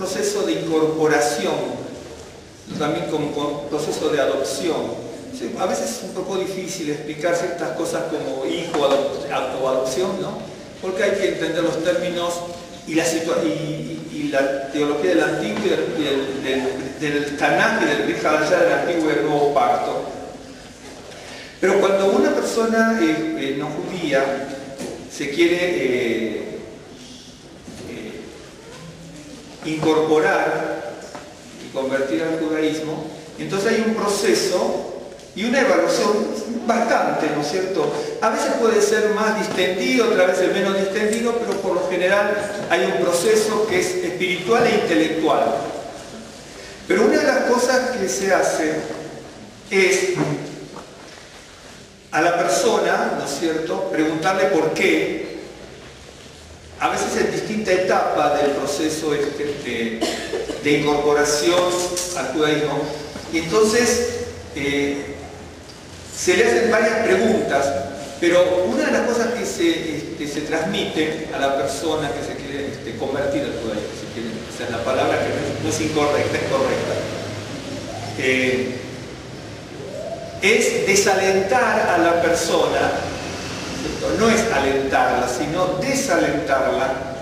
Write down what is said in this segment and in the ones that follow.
proceso de incorporación, también como proceso de adopción. A veces es un poco difícil explicar ciertas cosas como hijo o adopción, ¿no? Porque hay que entender los términos y la teología del Antiguo y del Tanaj y del Brit Hadashah del Antiguo y del Nuevo Pacto. Pero cuando una persona no judía se quiere incorporar y convertir al judaísmo, entonces hay un proceso y una evaluación bastante, ¿no es cierto? A veces puede ser más distendido, otras veces menos distendido, pero por lo general hay un proceso que es espiritual e intelectual. Pero una de las cosas que se hace es a la persona, ¿no es cierto?, preguntarle por qué, a veces en distinta etapa del proceso de incorporación al judaísmo, y entonces se le hacen varias preguntas, pero una de las cosas que se transmite a la persona que se quiere convertir al judaísmo, si quieren, esa es la palabra que no es incorrecta, es correcta, es desalentar a la persona, ¿cierto? No es alentarla, sino desalentarla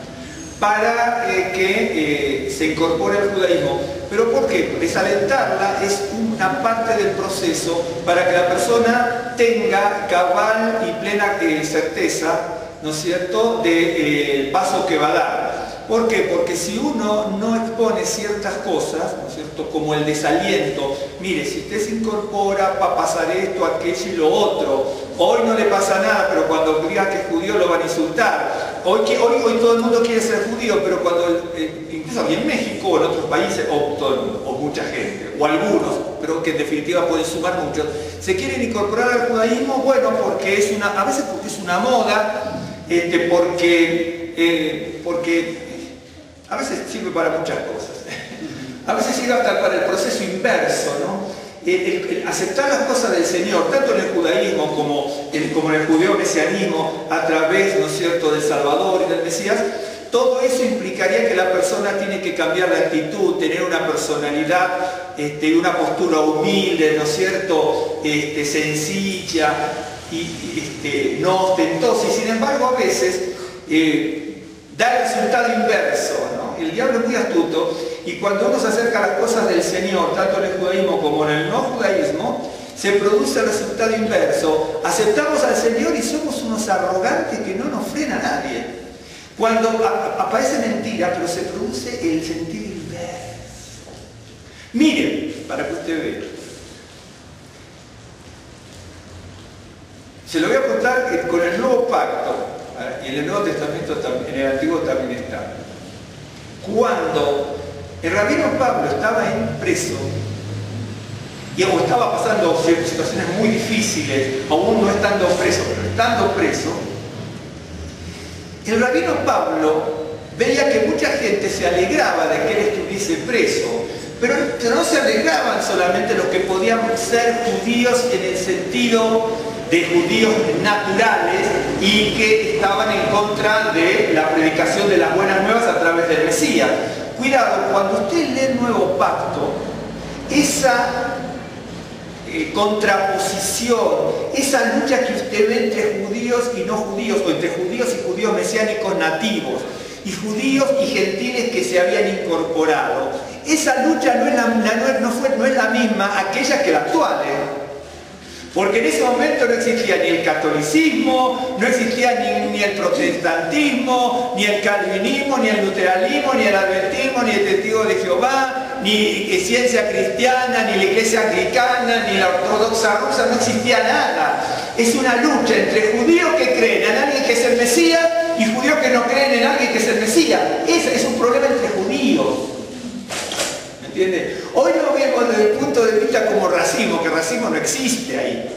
para que se incorpore al judaísmo. ¿Pero por qué? Desalentarla es una parte del proceso para que la persona tenga cabal y plena certeza, ¿no es cierto?, del paso que va a dar. ¿Por qué? Porque si uno no expone ciertas cosas, ¿no es cierto?, como el desaliento, mire, si usted se incorpora va a pasar esto, aquello y lo otro, hoy no le pasa nada, pero cuando diga que es judío lo van a insultar. Hoy todo el mundo quiere ser judío, pero cuando, incluso aquí en México o en otros países, o mucha gente, o algunos, pero que en definitiva pueden sumar muchos, se quieren incorporar al judaísmo, bueno, a veces porque es una moda, porque a veces sirve para muchas cosas. A veces sirve hasta para el proceso inverso, ¿no? El aceptar las cosas del Señor, tanto en el judaísmo como en el judeo-mesianismo, a través, ¿no es cierto?, del Salvador y del Mesías, todo eso implicaría que la persona tiene que cambiar de actitud, tener una personalidad, una postura humilde, ¿no es cierto?, sencilla y no ostentosa, y sin embargo a veces da el resultado inverso, ¿no? El diablo es muy astuto, y cuando uno se acerca a las cosas del Señor, tanto en el judaísmo como en el no judaísmo, se produce el resultado inverso. Aceptamos al Señor y somos unos arrogantes que no nos frena a nadie. Cuando aparece mentira, pero se produce el sentido inverso. Miren, para que usted vea. Se lo voy a contar con el Nuevo Pacto, y en el Nuevo Testamento, en el Antiguo también está. Cuando el rabino Pablo estaba preso, y estaba pasando situaciones muy difíciles, aún no estando preso, pero estando preso, el rabino Pablo veía que mucha gente se alegraba de que él estuviese preso, pero no se alegraban solamente los que podían ser judíos en el sentido de judíos naturales y que estaban en contra de la predicación de las buenas nuevas a través del Mesías. Cuidado, cuando usted lee el Nuevo Pacto, esa contraposición, esa lucha que usted ve entre judíos y no judíos, o entre judíos y judíos mesiánicos nativos, y judíos y gentiles que se habían incorporado, esa lucha no es la misma aquella que la actual, porque en ese momento no existía ni el catolicismo, no existía ni el protestantismo, ni el calvinismo, ni el luteranismo, ni el adventismo, ni el testigo de Jehová, ni ciencia cristiana, ni la iglesia anglicana, ni la ortodoxa rusa, no existía nada. Es una lucha entre judíos que creen en alguien que es el Mesías y judíos que no creen en alguien que es el Mesías. Ese es un problema entre judíos. ¿Me entiende? Hoy lo vemos desde el punto de vista como racismo, que racismo no existe ahí.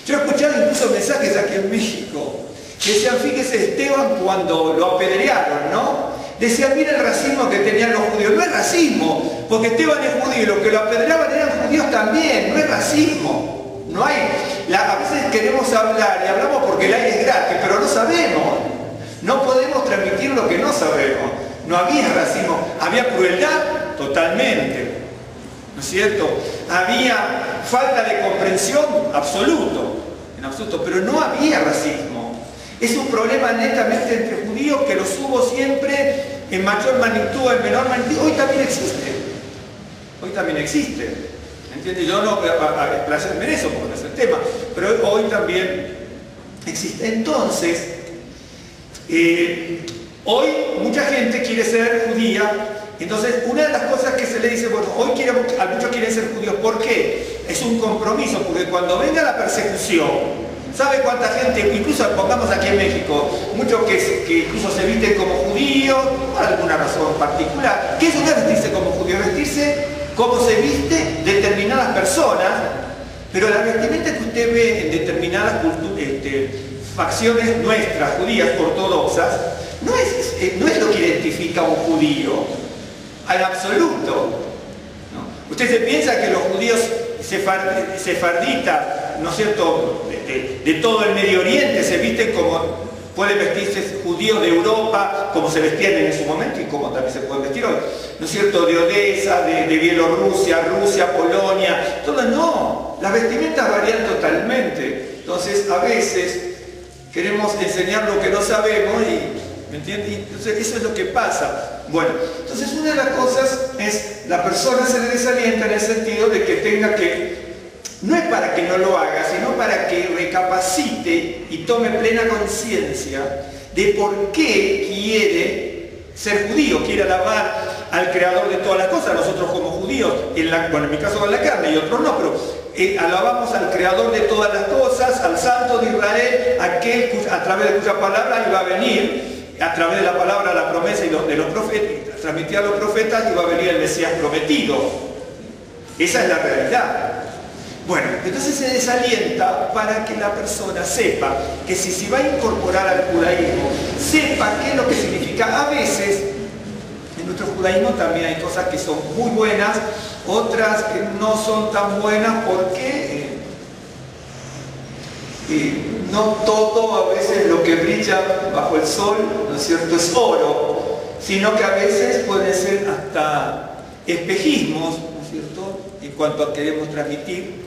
Yo he escuchado incluso mensajes aquí en México que decían, fíjese Esteban cuando lo apedrearon, ¿no? Decían, mira el racismo que tenían los judíos. No es racismo, porque Esteban es judío y los que lo apedreaban eran judíos también. No es racismo. No hay. A veces queremos hablar y hablamos porque el aire es gratis, pero no sabemos. No podemos transmitir lo que no sabemos. no había racismo. ¿Había crueldad? Totalmente, ¿no es cierto? ¿Había falta de comprensión? Absoluto, en absoluto, pero no había racismo. Es un problema netamente entre judíos que los hubo siempre en mayor magnitud o en menor magnitud. Hoy también existe. Hoy también existe. ¿Entiendes? Yo no voy a explayarme en eso porque no es el tema, pero hoy también existe. Entonces, hoy mucha gente quiere ser judía. Entonces, una de las cosas que se le dice, bueno, hoy muchos quieren ser judíos. ¿Por qué? Es un compromiso, porque cuando venga la persecución, ¿sabe cuánta gente, incluso pongamos aquí en México, muchos que incluso se visten como judíos, por alguna razón particular? ¿Qué es eso de vestirse como judío? Vestirse como se viste determinadas personas, pero la vestimenta que usted ve en determinadas facciones nuestras, judías ortodoxas, no es lo que identifica a un judío, en absoluto, ¿no? Usted se piensa que los judíos sefarditas, ¿no es cierto?, de todo el Medio Oriente se visten como pueden vestirse judíos de Europa, como se vestían en su momento y como también se pueden vestir hoy, ¿no es cierto?, de Odessa, de Bielorrusia, Rusia, Polonia, todo no, las vestimentas varían totalmente. Entonces a veces queremos enseñar lo que no sabemos y, ¿me entiendes? Entonces eso es lo que pasa. Bueno, entonces una de las cosas es, la persona se le desalienta en el sentido de que tenga que, no es para que no lo haga, sino para que recapacite y tome plena conciencia de por qué quiere ser judío, quiere alabar al creador de todas las cosas. Nosotros como judíos, bueno, en mi caso con la carne y otros no, pero alabamos al creador de todas las cosas, al santo de Israel, aquel a través de cuya palabra iba a venir, a través de la palabra, la promesa y de los profetas, transmitía a los profetas, iba a venir el Mesías prometido. Esa es la realidad. Bueno, entonces se desalienta para que la persona sepa que si se va a incorporar al judaísmo, sepa qué es lo que significa. A veces, en nuestro judaísmo también hay cosas que son muy buenas, otras que no son tan buenas porque no todo a veces lo que brilla bajo el sol, ¿no es cierto?, es oro, sino que a veces pueden ser hasta espejismos, ¿no es cierto?, en cuanto a queremos transmitir.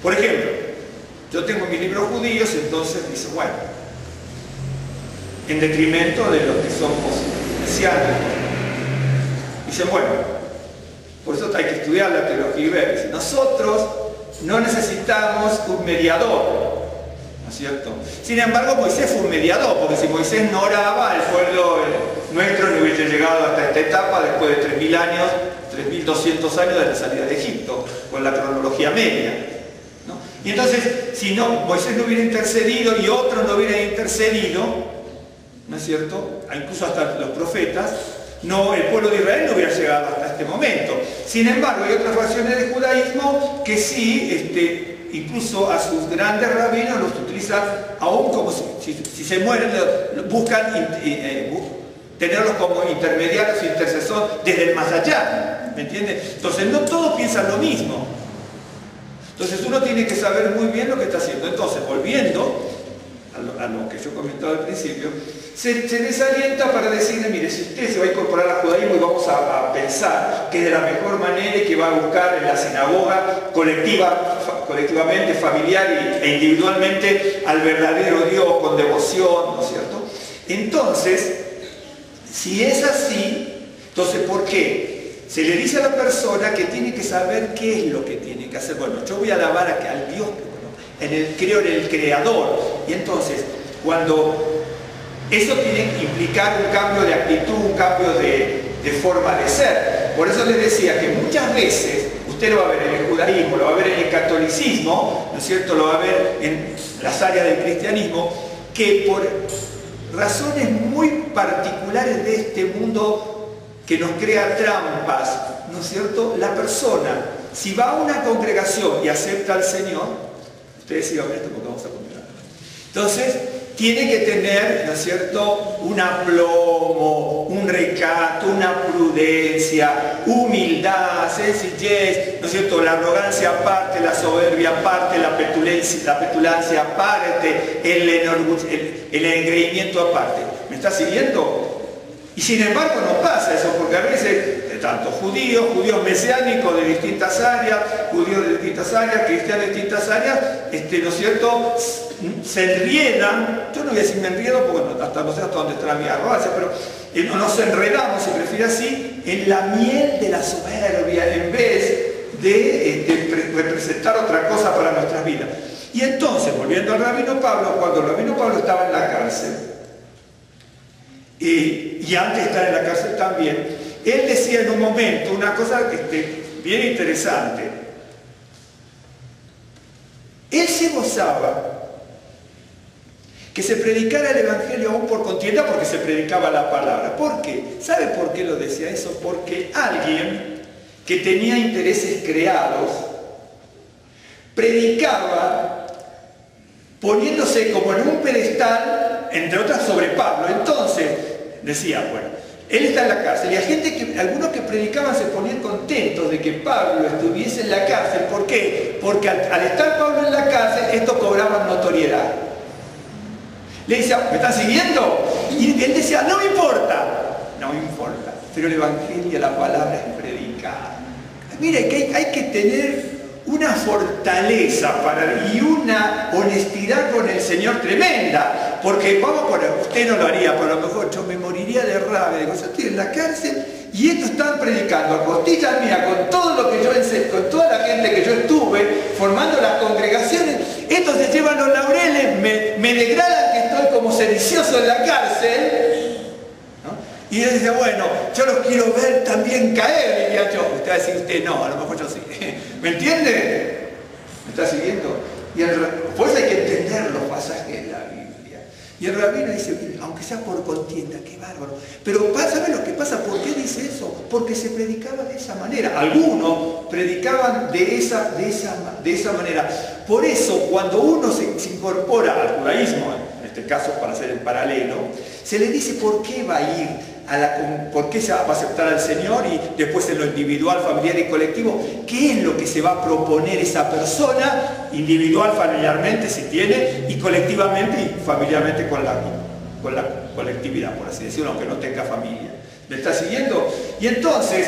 Por ejemplo, yo tengo mis libros judíos, entonces dice, bueno, en detrimento de los que somos mesiánicos. Dicen, bueno, por eso hay que estudiar la teología ibérica. Nosotros no necesitamos un mediador, ¿no es cierto? Sin embargo, Moisés fue un mediador, porque si Moisés no oraba, el pueblo nuestro no hubiese llegado hasta esta etapa después de 3.000 años, 3.200 años de la salida de Egipto, con la cronología media. ¿No? Y entonces, si no, Moisés no hubiera intercedido y otros no hubieran intercedido, ¿no es cierto?, incluso hasta los profetas, no, el pueblo de Israel no hubiera llegado hasta este momento. Sin embargo, hay otras facciones del judaísmo que sí, incluso a sus grandes rabinos los utilizan aún como si se mueren, buscan tenerlos como intermediarios, intercesores desde el más allá, ¿me entiendes? Entonces no todos piensan lo mismo. Entonces uno tiene que saber muy bien lo que está haciendo. Entonces, volviendo a lo que yo comentaba al principio, se desalienta para decirle, mire, si usted se va a incorporar al judaísmo y vamos a pensar que de la mejor manera y que va a buscar en la sinagoga colectivamente, familiar e individualmente al verdadero Dios con devoción, ¿no es cierto? Entonces, si es así, entonces ¿por qué? Se le dice a la persona que tiene que saber qué es lo que tiene que hacer. Bueno, yo voy a alabar al Dios, creo en el Creador. Y entonces, cuando eso tiene que implicar un cambio de actitud, un cambio de forma de ser. Por eso les decía que muchas veces, usted lo va a ver en el judaísmo, lo va a ver en el catolicismo, ¿no es cierto?, lo va a ver en las áreas del cristianismo, que por razones muy particulares de este mundo que nos crea trampas, ¿no es cierto?, la persona, si va a una congregación y acepta al Señor, ustedes sigan esto porque vamos a continuar. Entonces, tiene que tener, ¿no es cierto?, un aplomo, un recato, una prudencia, humildad, sencillez, ¿no es cierto?, la arrogancia aparte, la soberbia aparte, la petulancia aparte, el engreimiento aparte. ¿Me está siguiendo? Y sin embargo no pasa eso, porque a veces, tanto judíos mesiánicos de distintas áreas, judíos de distintas áreas, cristianos de distintas áreas, ¿no es cierto?, se enriedan. Yo no voy a decir me enriedo porque hasta no sé hasta dónde está mi arrogancia, pero nos enredamos, se prefiere así, en la miel de la soberbia, en vez de representar otra cosa para nuestras vidas. Y entonces, volviendo al rabino Pablo, cuando el rabino Pablo estaba en la cárcel, y antes de estar en la cárcel también, él decía en un momento una cosa bien interesante. Él se gozaba que se predicara el Evangelio aún por contienda, porque se predicaba la palabra. ¿Por qué? ¿Sabe por qué lo decía eso? Porque alguien que tenía intereses creados predicaba poniéndose como en un pedestal, entre otras, sobre Pablo. Entonces decía, bueno, él está en la cárcel y hay algunos que predicaban se ponían contentos de que Pablo estuviese en la cárcel. ¿Por qué? Porque al estar Pablo en la cárcel, estos cobraban notoriedad. Le decía, ¿me están siguiendo? Y él decía, no me importa. No me importa, pero el Evangelio, la palabra es predicada. Mire, que hay que tener una fortaleza y una honestidad con el Señor tremenda, porque vamos a poner, usted no lo haría, pero a lo mejor yo me moriría de rabia, digo, yo estoy en la cárcel y estos están predicando a costillas mías, con todo lo que yo enseñé, con toda la gente que yo estuve formando las congregaciones, estos se llevan los laureles, me degradan que estoy como sedicioso en la cárcel, ¿no? Y él dice, bueno, yo los quiero ver también caer, diría yo. Usted va a decir, usted no, a lo mejor yo sí. ¿Me entiende? ¿Me está siguiendo? Por eso hay que entender los pasajes de la Biblia. Y el rabino dice, aunque sea por contienda, qué bárbaro. Pero ¿sabe lo que pasa? ¿Por qué dice eso? Porque se predicaba de esa manera. Algunos predicaban de esa manera. Por eso, cuando uno se incorpora al judaísmo, en este caso para hacer el paralelo, se le dice por qué va a ir, por qué se va a aceptar al Señor, y después en lo individual, familiar y colectivo, qué es lo que se va a proponer esa persona, individual, familiarmente si tiene, y colectivamente y familiarmente con la colectividad, por así decirlo, aunque no tenga familia. ¿Me está siguiendo? Y entonces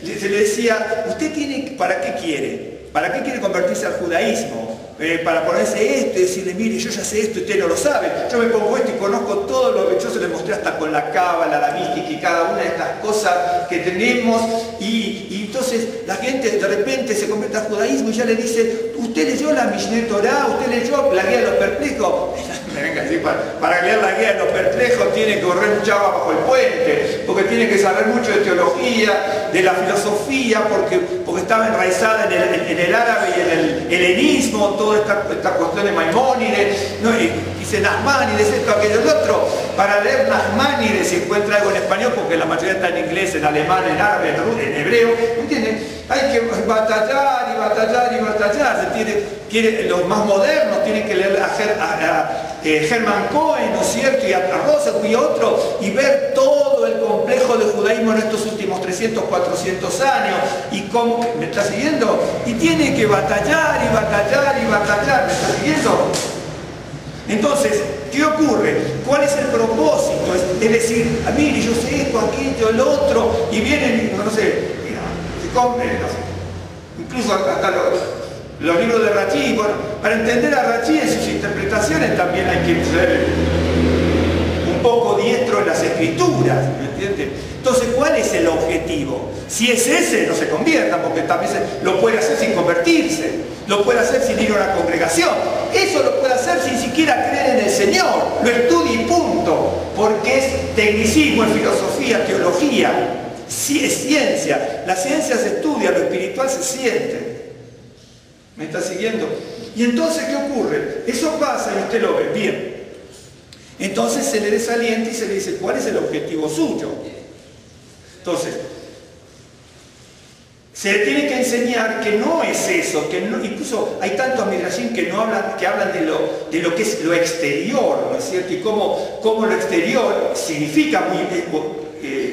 se le decía, ¿usted tiene, para qué quiere? ¿Para qué quiere convertirse al judaísmo? Para ponerse esto y decirle, mire, yo ya sé esto y usted no lo sabe. Yo me pongo esto y conozco todo lo que yo se le mostré hasta con la cábala, la mística y cada una de estas cosas que tenemos. Y entonces la gente de repente se convierte al judaísmo y ya le dice, ¿usted leyó la Mishneh Torah? ¿Usted leyó la guía de los perplejos? Venga, sí, para leer la guía de los perplejos tiene que correr mucha agua bajo el puente, porque tiene que saber mucho de teología, de la filosofía, porque estaba enraizada en el árabe y en el helenismo, toda esta cuestión de Maimónides, ¿no? Y dice Nachmanides, esto, aquello, el otro. Para leer Nachmanides, si encuentra algo en español, porque la mayoría está en inglés, en alemán, en árabe, en hebreo, ¿me entienden? Hay que batallar y batallar y batallar. Los más modernos tienen que leer a Hermann Cohen, ¿no es cierto? Y a Rosa y otro, y ver todo el complejo del judaísmo en estos últimos 300, 400 años, y cómo, ¿me está siguiendo? Y tiene que batallar y batallar y batallar, ¿me está siguiendo? Entonces, ¿qué ocurre? ¿Cuál es el propósito? Es decir, mire, yo sé esto, aquello, el otro, y vienen, no sé, se compren, no sé, incluso hasta los libros de Rachi. Bueno, para entender a Rachi en sus interpretaciones también hay que ser un poco diestro en las escrituras, ¿me entiende? Entonces, ¿cuál es el objetivo? Si es ese, no se convierta, porque también lo puede hacer sin convertirse, lo puede hacer sin ir a una congregación, eso lo puede hacer sin siquiera creer en el Señor, lo estudia y punto, porque es tecnicismo, es filosofía, teología, sí, es ciencia, la ciencia se estudia, lo espiritual se siente. ¿Me está siguiendo? Y entonces, ¿qué ocurre? Eso pasa y usted lo ve bien. Entonces se le desalienta y se le dice, ¿cuál es el objetivo suyo? Entonces, se le tiene que enseñar que no es eso, que no, incluso hay tantos midrashim que hablan de lo que es lo exterior, ¿no es cierto? Y cómo lo exterior significa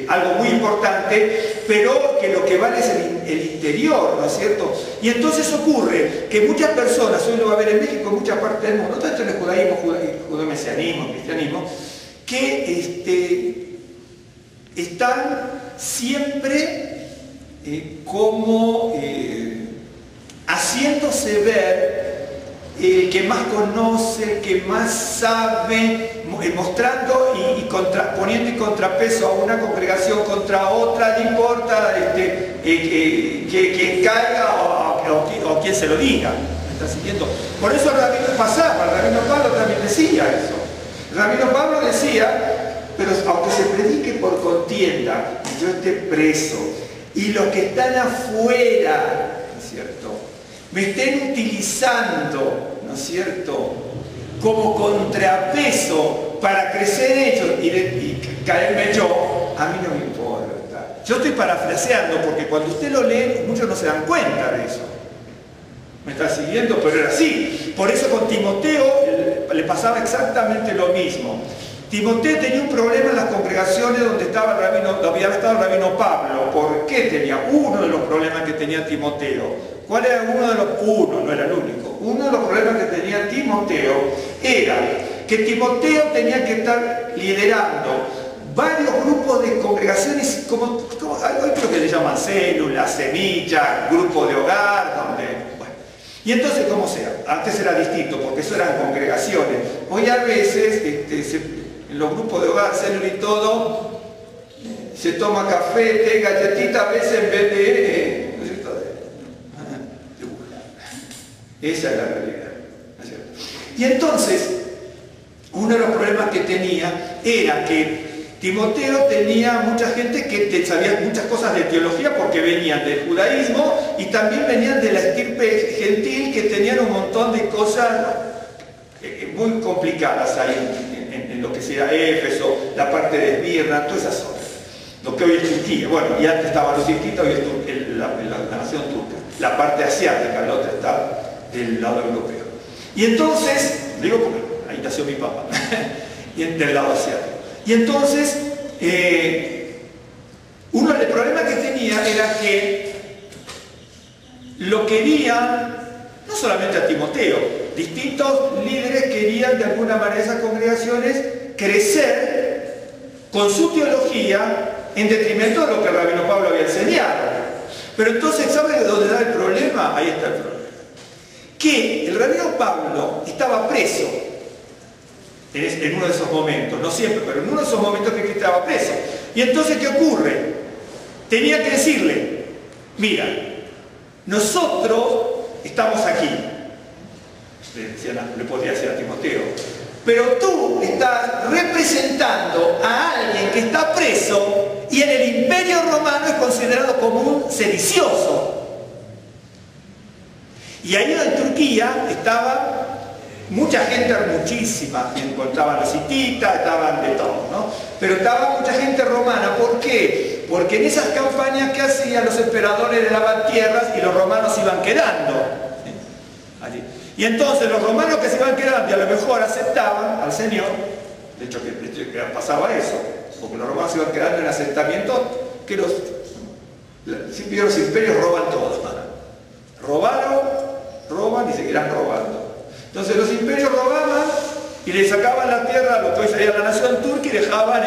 algo muy importante, pero que lo que vale es el interior, ¿no es cierto? Y entonces ocurre que muchas personas, hoy lo va a ver en México, en muchas partes del mundo, tanto en el judaísmo, judeo-mesianismo, cristianismo, que están siempre como haciéndose ver el que más conoce, que más sabe, mostrando y poniendo en contrapeso a una congregación contra otra, no importa quien caiga o quien se lo diga. ¿Me está siguiendo? Por eso el rabino pasaba, el rabino Pablo también decía eso. El rabino Pablo decía, pero aunque se predique por contienda, yo esté preso, y los que están afuera, ¿no es cierto?, me estén utilizando, ¿no es cierto?, como contrapeso para crecer ellos y caerme yo, a mí no me importa. Yo estoy parafraseando porque cuando usted lo lee, muchos no se dan cuenta de eso. ¿Me está siguiendo? Pero era así. Por eso con Timoteo le pasaba exactamente lo mismo. Timoteo tenía un problema en las congregaciones donde estaba había estado el rabino Pablo. ¿Por qué tenía? Uno de los problemas que tenía Timoteo. ¿Cuál era uno de los? Uno, no era el único. Uno de los problemas que tenía Timoteo era que Timoteo tenía que estar liderando varios grupos de congregaciones, como hoy creo que le llaman células, semillas, grupo de hogar, donde... Bueno. Y entonces, como sea, antes era distinto, porque eso eran congregaciones. Hoy a veces, en los grupos de hogar, célula y todo, se toma café, té, galletita, a veces en vez de... Esa es la realidad, ¿no es cierto? Y entonces, uno de los problemas que tenía era que Timoteo tenía mucha gente que sabía muchas cosas de teología porque venían del judaísmo y también venían de la estirpe gentil, que tenían un montón de cosas muy complicadas ahí en lo que sea Éfeso, la parte de Esmirna, todas esas zonas. Lo que hoy es Turquía. Bueno, y antes estaban los hititas, hoy es la nación turca. La parte asiática, la otra está del lado europeo. Y entonces, digo porque ahí nació mi papá, y del lado asiático. Y entonces, uno de los problemas que tenía era que lo querían, no solamente a Timoteo, distintos líderes querían de alguna manera esas congregaciones crecer con su teología en detrimento de lo que el rabino Pablo había enseñado. Pero entonces, ¿sabe de dónde da el problema? Ahí está el problema. Que el rabino Pablo estaba preso en uno de esos momentos, no siempre, pero en uno de esos momentos que estaba preso. Y entonces, ¿qué ocurre? Tenía que decirle, mira, nosotros estamos aquí, le podría decir a Timoteo, pero tú estás representando a alguien que está preso y en el Imperio Romano es considerado como un sedicioso. Y ahí en Turquía estaba mucha gente, muchísima, encontraban los hititas, estaban de todo, ¿no? Pero estaba mucha gente romana. ¿Por qué? Porque en esas campañas que hacían los emperadores le daban tierras y los romanos iban quedando. ¿Sí? Allí. Y entonces los romanos que se iban quedando y a lo mejor aceptaban al Señor, de hecho que pasaba eso, porque los romanos se iban quedando en asentamientos que los imperios roban todo. Roban y seguirán robando. Entonces los imperios robaban y le sacaban la tierra a lo que hoy sería la nación turca y dejaban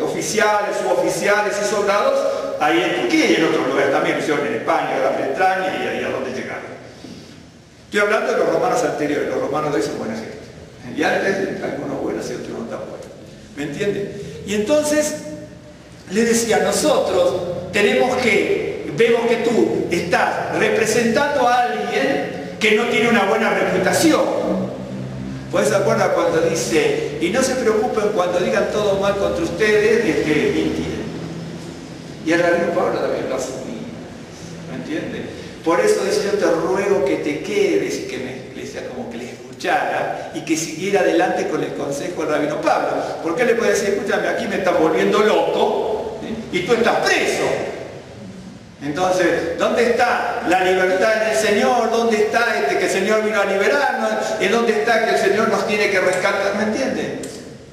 oficiales, suboficiales y soldados ahí en Turquía y en otros lugares también, lo hicieron en España, Gran Bretaña y ahí a donde llegaron. Estoy hablando de los romanos anteriores, los romanos de hoy son buena gente. Y antes algunos buenos y otros no tan buenos. ¿Me entienden? Y entonces le decía, nosotros tenemos vemos que tú estás representando a alguien que no tiene una buena reputación. ¿Pues se acuerda cuando dice, y no se preocupen cuando digan todo mal contra ustedes, mintieron? Y el rabino Pablo también lo asumía, ¿me entiende? Por eso dice, yo te ruego que te quedes y que me decía como que le escuchara y que siguiera adelante con el consejo del rabino Pablo. Porque él le puede decir, escúchame, aquí me estás volviendo loco, ¿sí? Y tú estás preso. Entonces, ¿dónde está la libertad en el Señor? ¿Dónde está que el Señor vino a liberarnos? ¿Y dónde está que el Señor nos tiene que rescatar? ¿Me entienden?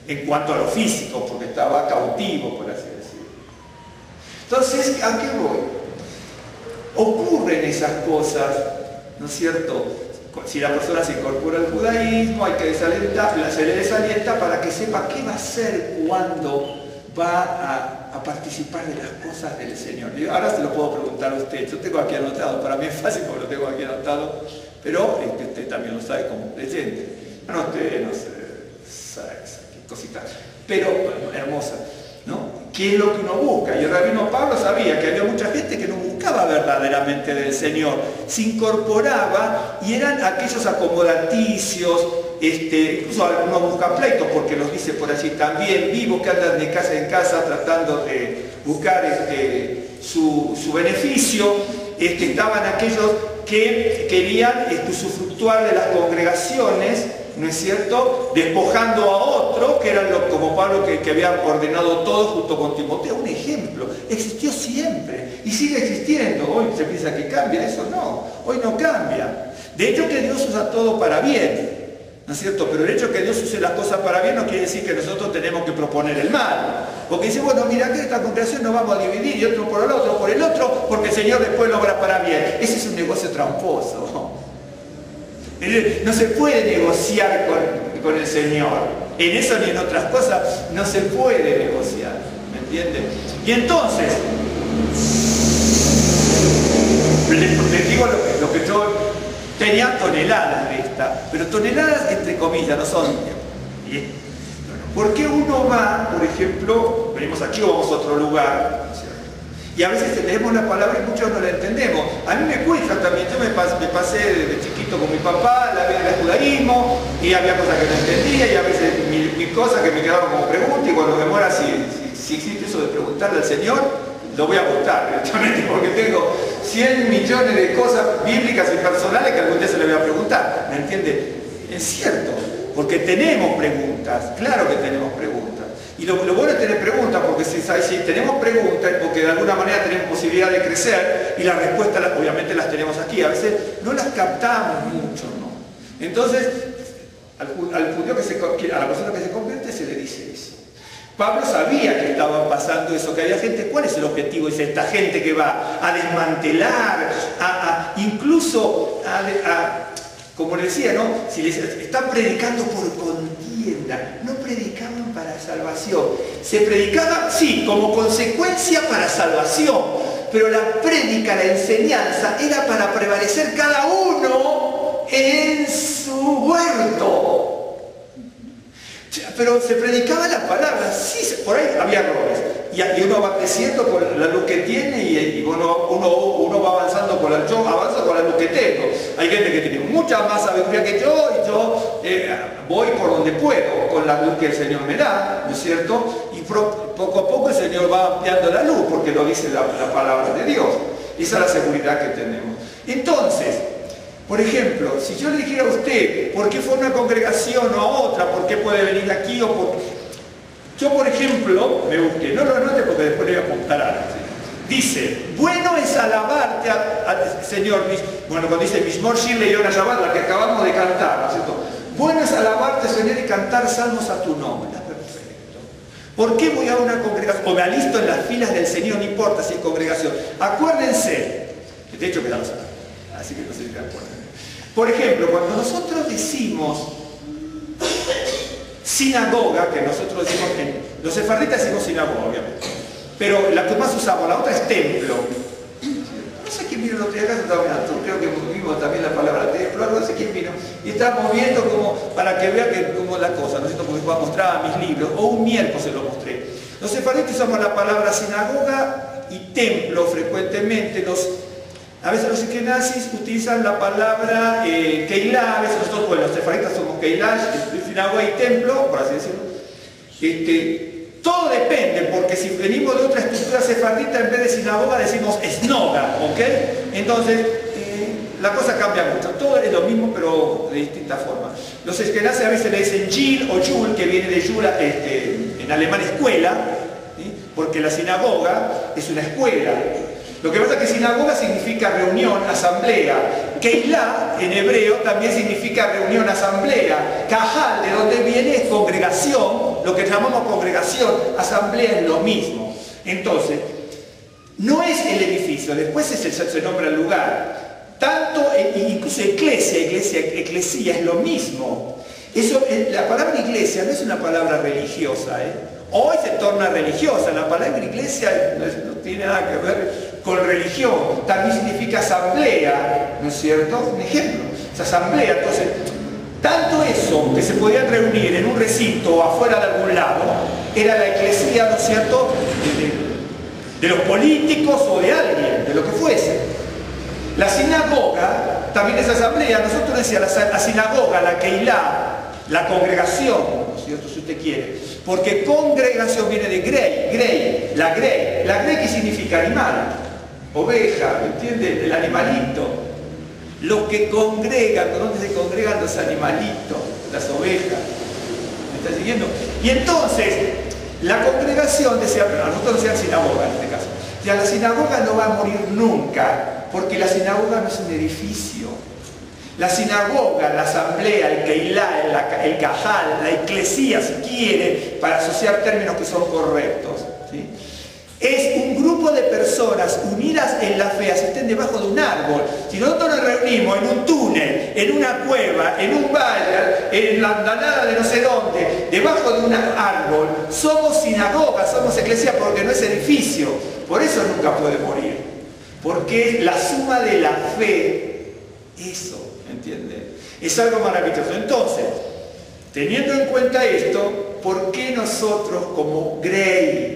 En cuanto a lo físico, porque estaba cautivo, por así decirlo. Entonces, ¿a qué voy? Ocurren esas cosas, ¿no es cierto? Si la persona se incorpora al judaísmo, hay que se le desalienta para que sepa qué va a hacer cuando va a participar de las cosas del Señor? Ahora se lo puedo preguntar a usted. Yo tengo aquí anotado, para mí es fácil porque lo tengo aquí anotado, pero usted también lo sabe como creyente. No, usted no sabe qué cositas, pero hermosa, ¿no? ¿Qué es lo que uno busca? Y el rabino Pablo sabía que había mucha gente que no buscaba verdaderamente del Señor, se incorporaba y eran aquellos acomodaticios, incluso algunos buscan pleitos porque los dice por allí también, vivos que andan de casa en casa tratando de buscar su beneficio. Estaban aquellos que querían usufructuar de las congregaciones, ¿no es cierto?, despojando a otro, que eran como Pablo que había ordenado todo junto con Timoteo. Un ejemplo, existió siempre y sigue existiendo. Hoy se piensa que cambia, eso no, hoy no cambia. De hecho que Dios usa todo para bien, ¿no es cierto? Pero el hecho de que Dios use las cosas para bien no quiere decir que nosotros tenemos que proponer el mal. Porque dice, bueno, mira que esta congregación nos vamos a dividir y otro por el otro, porque el Señor después lo obra para bien. Ese es un negocio tramposo. No se puede negociar con el Señor. En eso ni en otras cosas no se puede negociar. ¿Me entienden? Y entonces, les digo lo que yo tenía toneladas de esta, pero toneladas entre comillas, no son. ¿Por qué uno va, por ejemplo, venimos aquí o vamos a otro lugar? Y a veces leemos la palabra y muchos no la entendemos. A mí me cuesta también, yo me pasé desde chiquito con mi papá, la vida del judaísmo, y había cosas que no entendía, y a veces mis cosas que me quedaban como preguntas, y cuando me muera, si existe eso de preguntarle al Señor, lo voy a votar directamente, porque tengo 100 millones de cosas bíblicas y personales que algún día se le voy a preguntar, ¿me entiende? Es cierto, porque tenemos preguntas, claro que tenemos preguntas. Y lo bueno es tener preguntas, porque si tenemos preguntas es porque de alguna manera tenemos posibilidad de crecer y las respuestas obviamente las tenemos aquí. A veces no las captamos mucho, ¿no? Entonces, al judío a la persona que se convierte se le dice eso. Pablo sabía que estaba pasando eso, que había gente. ¿Cuál es el objetivo? Dice, esta gente que va a desmantelar, incluso como le decía, ¿no? Si les están predicando por contienda, no predicaban para salvación. Se predicaba, sí, como consecuencia para salvación, pero la prédica, la enseñanza, era para prevalecer cada uno en su huerto. Pero se predicaba la palabra, sí, por ahí había errores. Y uno va creciendo con la luz que tiene y uno va avanzando con la... Yo avanzo con la luz que tengo. Hay gente que tiene mucha más sabiduría que yo y yo voy por donde puedo con la luz que el Señor me da, ¿no es cierto? Y poco a poco el Señor va ampliando la luz porque lo dice la palabra de Dios. Esa es la seguridad que tenemos. Entonces, por ejemplo, si yo le dijera a usted por qué fue a una congregación o a otra, por qué puede venir aquí o por... Yo, por ejemplo, me busqué, no lo anote porque después le voy a apuntar algo. Dice, bueno es alabarte al Señor, bueno, cuando dice Mishmor Shir León Shabbat, la que acabamos de cantar, ¿no es cierto? Bueno es alabarte, Señor, y cantar salmos a tu nombre. Perfecto. ¿Por qué voy a una congregación? O me alisto en las filas del Señor, no importa si es congregación. Acuérdense, de hecho quedamos acá, así que no sé si te acuerdan. Por ejemplo, cuando nosotros decimos sinagoga, que nosotros decimos, los sefarditas decimos sinagoga, obviamente, pero la que más usamos, la otra es templo. No sé quién vino el otro día, creo que vimos también la palabra templo, algo, no sé quién vino, y estábamos viendo como, para que vean cómo es la cosa, ¿no es cierto? Porque mostraba mis libros, o un miércoles se lo mostré. Los sefarditas usamos la palabra sinagoga y templo frecuentemente. A veces los ashkenazis utilizan la palabra Keilah, a veces nosotros, bueno, los sefarditas somos Keilah, sinagoga y templo, por así decirlo. Todo depende, porque si venimos de otra estructura sefardita, en vez de sinagoga decimos esnoga, ¿ok? Entonces, la cosa cambia mucho. Todo es lo mismo, pero de distinta forma. Los ashkenazis a veces le dicen Yil o Yul, que viene de Yul, en alemán escuela, ¿sí? Porque la sinagoga es una escuela. Lo que pasa es que sinagoga significa reunión, asamblea. Keilah en hebreo también significa reunión, asamblea. Kahal, de donde viene, es congregación. Lo que llamamos congregación, asamblea es lo mismo. Entonces, no es el edificio, después se nombra el lugar. Tanto, incluso eclesia es lo mismo. Eso, la palabra iglesia no es una palabra religiosa, ¿eh? Hoy se torna religiosa, la palabra iglesia no tiene nada que ver con religión, también significa asamblea, ¿no es cierto? Un ejemplo, esa asamblea, entonces, tanto eso que se podían reunir en un recinto o afuera de algún lado, era la eclesía, ¿no es cierto?, de los políticos o de alguien, de lo que fuese. La sinagoga también es asamblea, nosotros decíamos la sinagoga, la keilá, la congregación, ¿no es cierto?, si usted quiere, porque congregación viene de grey, la grey que significa animal, oveja, ¿me entiende?, el animalito. Los que congregan, ¿dónde se congregan los animalitos? Las ovejas. ¿Me está siguiendo? Y entonces, la congregación, nosotros decíamos sinagoga en este caso, ya la sinagoga no va a morir nunca, porque la sinagoga no es un edificio. La sinagoga, la asamblea, el keilá, el cajal, la eclesía, si quiere, para asociar términos que son correctos, ¿sí?, es un grupo de personas unidas en la fe, así estén debajo de un árbol. Si nosotros nos reunimos en un túnel, en una cueva, en un valle, en la andanada de no sé dónde, debajo de un árbol, somos sinagoga, somos eclesía, porque no es edificio. Por eso nunca puede morir, porque es la suma de la fe. Eso, ¿entiende? Es algo maravilloso. Entonces, teniendo en cuenta esto, ¿por qué nosotros como Grey,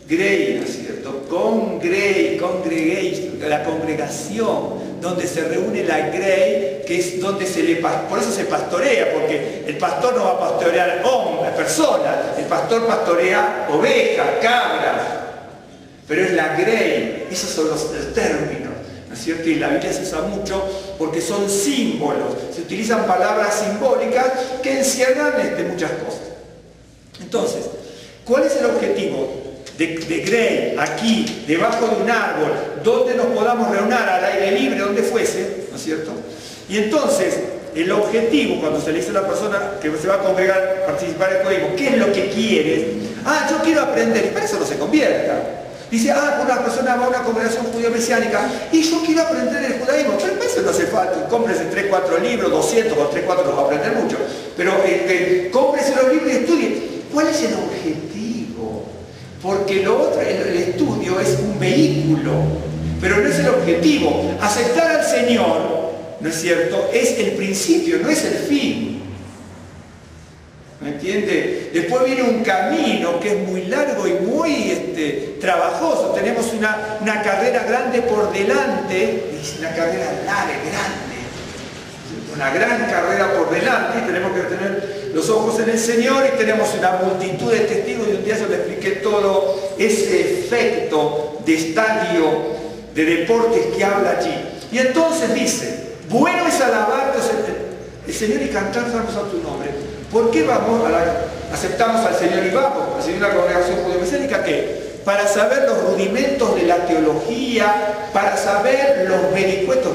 ¿no es cierto?, la congregación, donde se reúne la Grey, que es donde por eso se pastorea, porque el pastor no va a pastorear personas, el pastor pastorea ovejas, cabras, pero es la Grey, esos son los términos, ¿no es cierto? Y la Biblia se usa mucho porque son símbolos, se utilizan palabras simbólicas que encierran muchas cosas. Entonces, ¿cuál es el objetivo de Grey, aquí, debajo de un árbol, donde nos podamos reunir al aire libre, donde fuese, ¿no es cierto? Y entonces, el objetivo, cuando se le dice a la persona que se va a congregar, participar del código, ¿qué es lo que quieres? Ah, yo quiero aprender, y para eso no se convierta. Dice, una persona va a una congregación judío-mesiánica, y yo quiero aprender el judaísmo, pero para eso no hace falta, cómprese 3, 4 libros, 200, con 3, 4 los va a aprender mucho, pero cómprese los libros y estudie. ¿Cuál es el objetivo? Porque lo otro, el estudio es un vehículo, pero no es el objetivo. Aceptar al Señor, ¿no es cierto?, es el principio, no es el fin. ¿Me entiende? Después viene un camino que es muy largo y muy trabajoso. Tenemos una carrera grande por delante, es una carrera larga, grande, una gran carrera por delante, y tenemos que tener los ojos en el Señor, y tenemos una multitud de testigos, y un día yo le expliqué todo ese efecto de estadio de deportes que habla allí. Y entonces dice, bueno es alabarte el Señor y cantar salmos a tu nombre. ¿Por qué aceptamos al Señor y vamos a seguir una congregación judío-mesiánica? ¿Qué? Para saber los rudimentos de la teología, para saber los vericuetos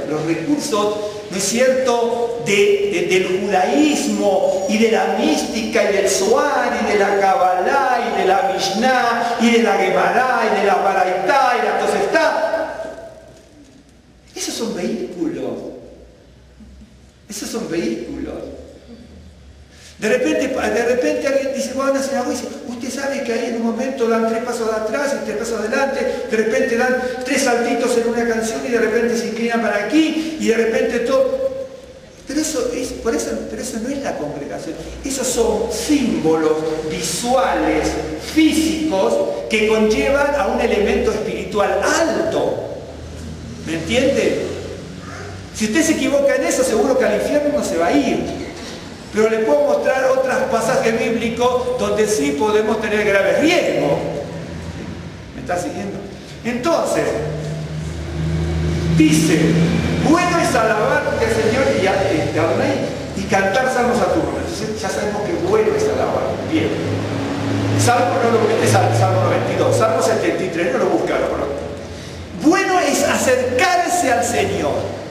los recursos, ¿no es cierto?, del judaísmo y de la mística y del Zohar y de la Kabbalah y de la Mishnah y de la Gemara y de la Baraitá y la Tosefta. Esos son vehículos. Esos son vehículos. De repente alguien dice, va a una sinagoga y dice, usted sabe que ahí en un momento dan 3 pasos atrás y 3 pasos adelante, de repente dan 3 saltitos en una canción y de repente se inclinan para aquí y de repente todo. Pero eso no es la congregación. Esos son símbolos visuales, físicos, que conllevan a un elemento espiritual alto. ¿Me entiende? Si usted se equivoca en eso, seguro que al infierno no se va a ir. Pero le puedo mostrar otros pasajes bíblicos donde sí podemos tener graves riesgos. ¿Me está siguiendo? Entonces, dice, bueno es alabarte al Señor y cantar salmos a tu nombre. Entonces ya sabemos que bueno es alabar. Bien. Salmo no lo busques, Salmo 92, Salmo 73, no lo buscaron. Bueno es acercarse al Señor.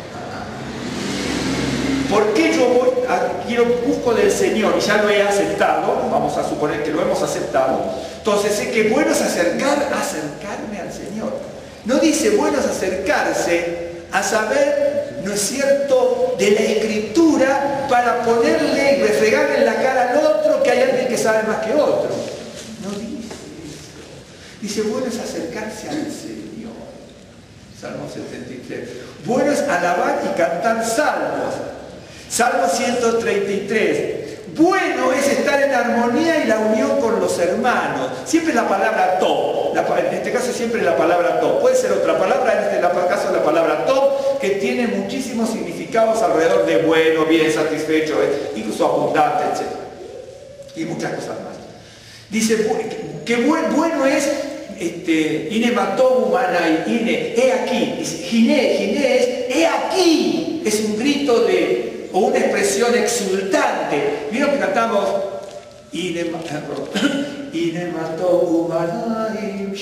¿Por qué yo busco del Señor y ya lo he aceptado? Vamos a suponer que lo hemos aceptado. Entonces sé que bueno es acercarme al Señor. No dice bueno es acercarse a saber ¿no es cierto?, de la Escritura para ponerle y refregarle en la cara al otro que hay alguien que sabe más que otro. No dice eso. Dice, bueno es acercarse al Señor. Salmo 73. Bueno es alabar y cantar salmos. Salmo 133. Bueno es estar en armonía y la unión con los hermanos. Siempre la palabra top. En este caso siempre la palabra top. Puede ser otra palabra, en este caso la palabra top, que tiene muchísimos significados alrededor de bueno, bien, satisfecho, incluso abundante, etc. Y muchas cosas más. Dice que bueno es Inemató humanai, he aquí. Dice, Giné es, he aquí. Es un grito o una expresión exultante. ¿Vieron que cantamos? Inemató humanai,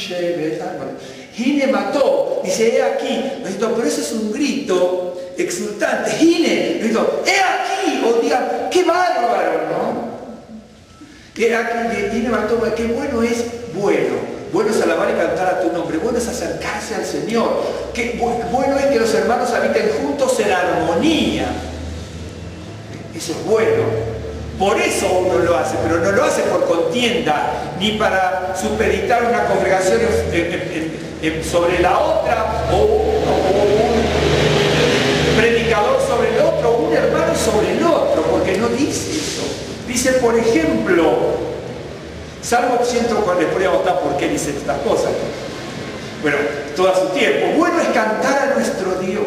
Ginemató, dice, he aquí. Pero eso es un grito exultante. Gine, grito, he aquí. O diga, qué bárbaro, ¿no? Que qué bueno es bueno. Bueno es alabar y cantar a tu nombre. Bueno es acercarse al Señor. Bueno es que los hermanos habiten juntos en armonía. Eso es bueno. Por eso uno lo hace, pero no lo hace por contienda, ni para supeditar una congregación sobre la otra, o un predicador sobre el otro, o un hermano sobre el otro, porque no dice eso. Dice, por ejemplo, Salmo 104, después voy a votar por qué dice estas cosas. Bueno, todo a su tiempo. Bueno es cantar a nuestro Dios.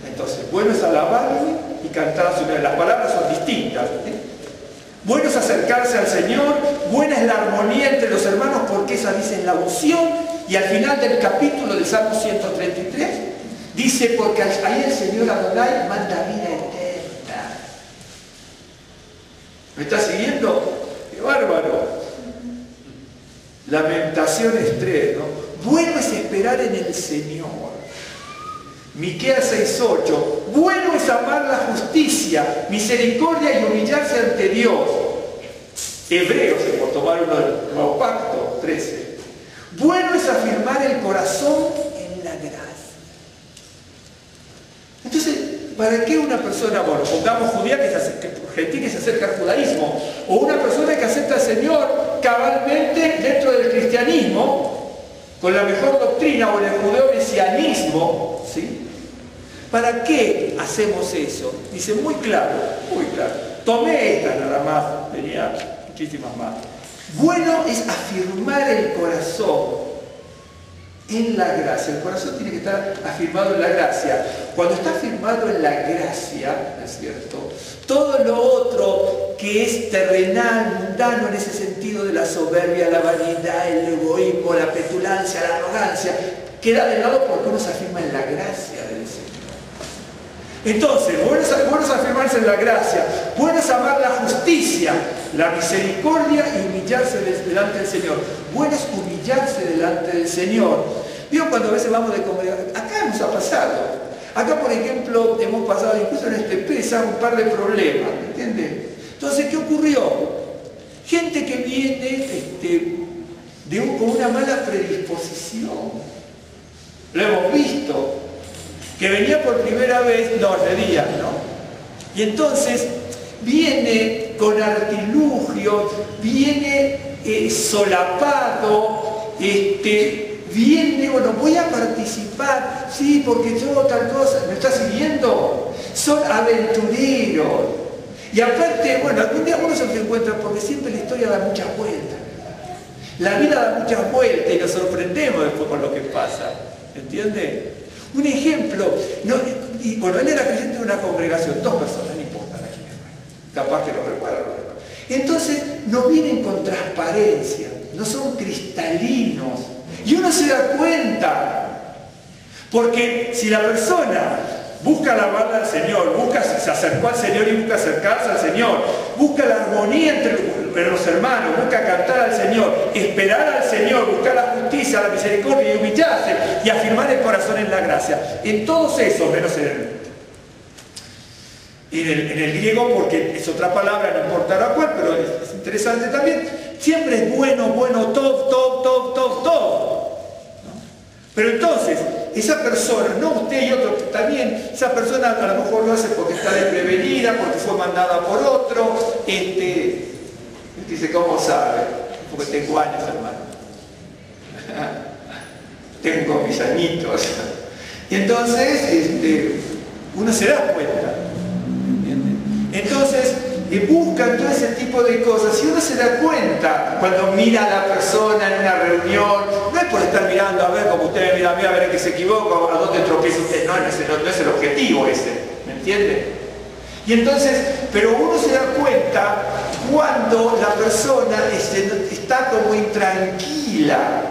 Entonces, bueno es alabarle y cantar a su nombre. Las palabras son distintas. Bueno es acercarse al Señor. Buena es la armonía entre los hermanos, porque esa dice en la unción. Y al final del capítulo del Salmo 133, dice, porque ahí el Señor Adonai manda vida eterna. ¿Me está siguiendo? ¡Qué bárbaro! Lamentaciones 3, ¿no? Bueno es esperar en el Señor. Miqueas 6:8. Bueno es amar la justicia, misericordia y humillarse ante Dios. Hebreos, por tomar uno del nuevo pacto, 13. Bueno es afirmar el corazón en la gracia. Entonces, ¿para qué una persona, bueno, pongamos judía gentil que se acerca al judaísmo, o una persona que acepta al Señor cabalmente dentro del cristianismo, con la mejor doctrina, o en el judeo-mesianismo, ¿sí? ¿Para qué hacemos eso? Dice muy claro, muy claro. Tomé esta nada más, tenía muchísimas más. Bueno es afirmar el corazón en la gracia. El corazón tiene que estar afirmado en la gracia. Cuando está afirmado en la gracia, ¿no es cierto?, todo lo otro que es terrenal, mundano en ese sentido de la soberbia, la vanidad, el egoísmo, la petulancia, la arrogancia, queda de lado porque uno se afirma en la gracia del Señor. Entonces, bueno es afirmarse en la gracia, bueno es amar la justicia, la misericordia y humillarse delante del Señor. Bueno es humillarse delante del Señor. ¿Vieron cuando a veces vamos de congregación? Acá nos ha pasado. Acá, por ejemplo, hemos pasado incluso en este PESA un par de problemas, ¿me entienden? Entonces, ¿qué ocurrió? Gente que viene con una mala predisposición. Lo hemos visto. Que venía por primera vez, no, de día, ¿no? Y entonces viene con artilugio, viene solapado, viene, bueno, voy a participar, sí, porque yo tal cosa, ¿me está siguiendo? Son aventureros. Y aparte, bueno, algún día uno se encuentra, porque siempre la historia da muchas vueltas. La vida da muchas vueltas y nos sorprendemos después con lo que pasa. ¿Entiende? Un ejemplo, y bueno, él era creyente de una congregación, 2 personas, no importa, capaz que lo recuerdan. Entonces, no vienen con transparencia, no son cristalinos. Y uno se da cuenta, porque si la persona busca alabarle al Señor, se acercó al Señor y busca acercarse al Señor, busca la armonía entre los hermanos, busca cantar al Señor, esperar al Señor, buscar la justicia, la misericordia y humillarse y afirmar el corazón en la gracia. En todos esos, menos en el griego, porque es otra palabra, no importa la cual, pero es interesante también, siempre es bueno, top. ¿No? Pero entonces, esa persona, no usted y otro también, esa persona a lo mejor lo hace porque está desprevenida, porque fue mandada por otro, dice, ¿cómo sabe? Porque tengo años, hermano. Tengo mis añitos. Y entonces uno se da cuenta. ¿Entiende? Entonces buscan todo ese tipo de cosas y uno se da cuenta cuando mira a la persona en una reunión. No es por estar mirando a ver como usted me mira a mí a ver que se equivoca, a dónde tropieza usted. No es el objetivo ese. ¿Me entiende? Y entonces, pero uno se da cuenta cuando la persona está como intranquila.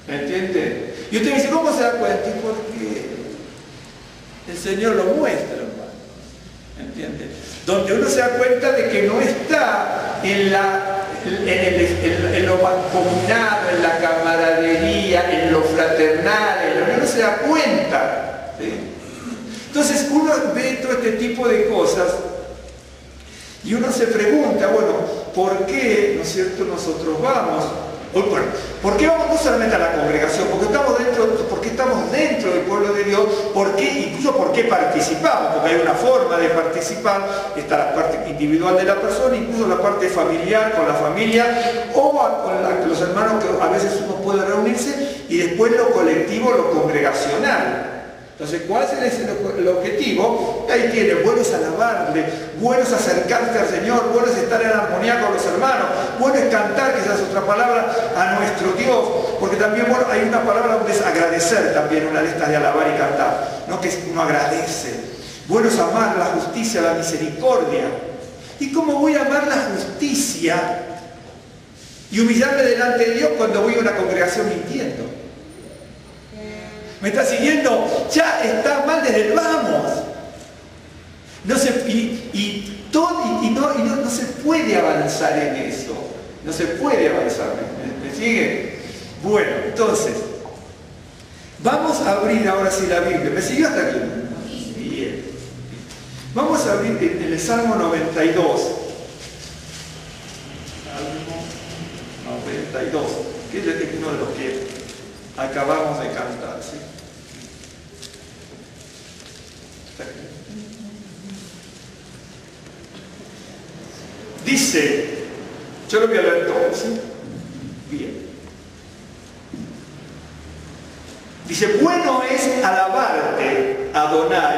¿Me entiende? Y usted me dice, ¿cómo se da cuenta? ¿Y por qué? El Señor lo muestra, hermano. ¿Me entiende? Donde uno se da cuenta de que no está en lo mancomunado, en la camaradería, en lo fraternal, en lo que uno se da cuenta. ¿Sí? Entonces uno ve todo este tipo de cosas y uno se pregunta, bueno, ¿por qué, no es cierto, nosotros vamos? Bueno, ¿por qué vamos no solamente a la congregación? Porque estamos dentro del pueblo de Dios, incluso por qué participamos, porque hay una forma de participar, está la parte individual de la persona, incluso la parte familiar, con la familia, o con los hermanos que a veces uno puede reunirse, y después lo colectivo, lo congregacional. Entonces, ¿cuál es el objetivo? Ahí tiene, bueno es alabarle, bueno es acercarte al Señor, bueno es estar en armonía con los hermanos, bueno es cantar, que esa es otra palabra, a nuestro Dios, porque también, bueno, hay una palabra donde es agradecer también, una de estas de alabar y cantar, ¿no? Que uno agradece. Bueno es amar la justicia, la misericordia. ¿Y cómo voy a amar la justicia y humillarme delante de Dios cuando voy a una congregación mintiendo? ¿Me está siguiendo? Ya está mal desde el vamos. No se puede avanzar en eso. No se puede avanzar. ¿Me sigue? Bueno, entonces, vamos a abrir ahora sí la Biblia. ¿Me siguió hasta aquí? Bien. Vamos a abrir en el Salmo 92. Salmo 92, que es uno de los que acabamos de cantar, ¿sí? Dice, yo lo voy a leer todo, ¿sí? Bien. Dice, bueno es alabarte, Adonai,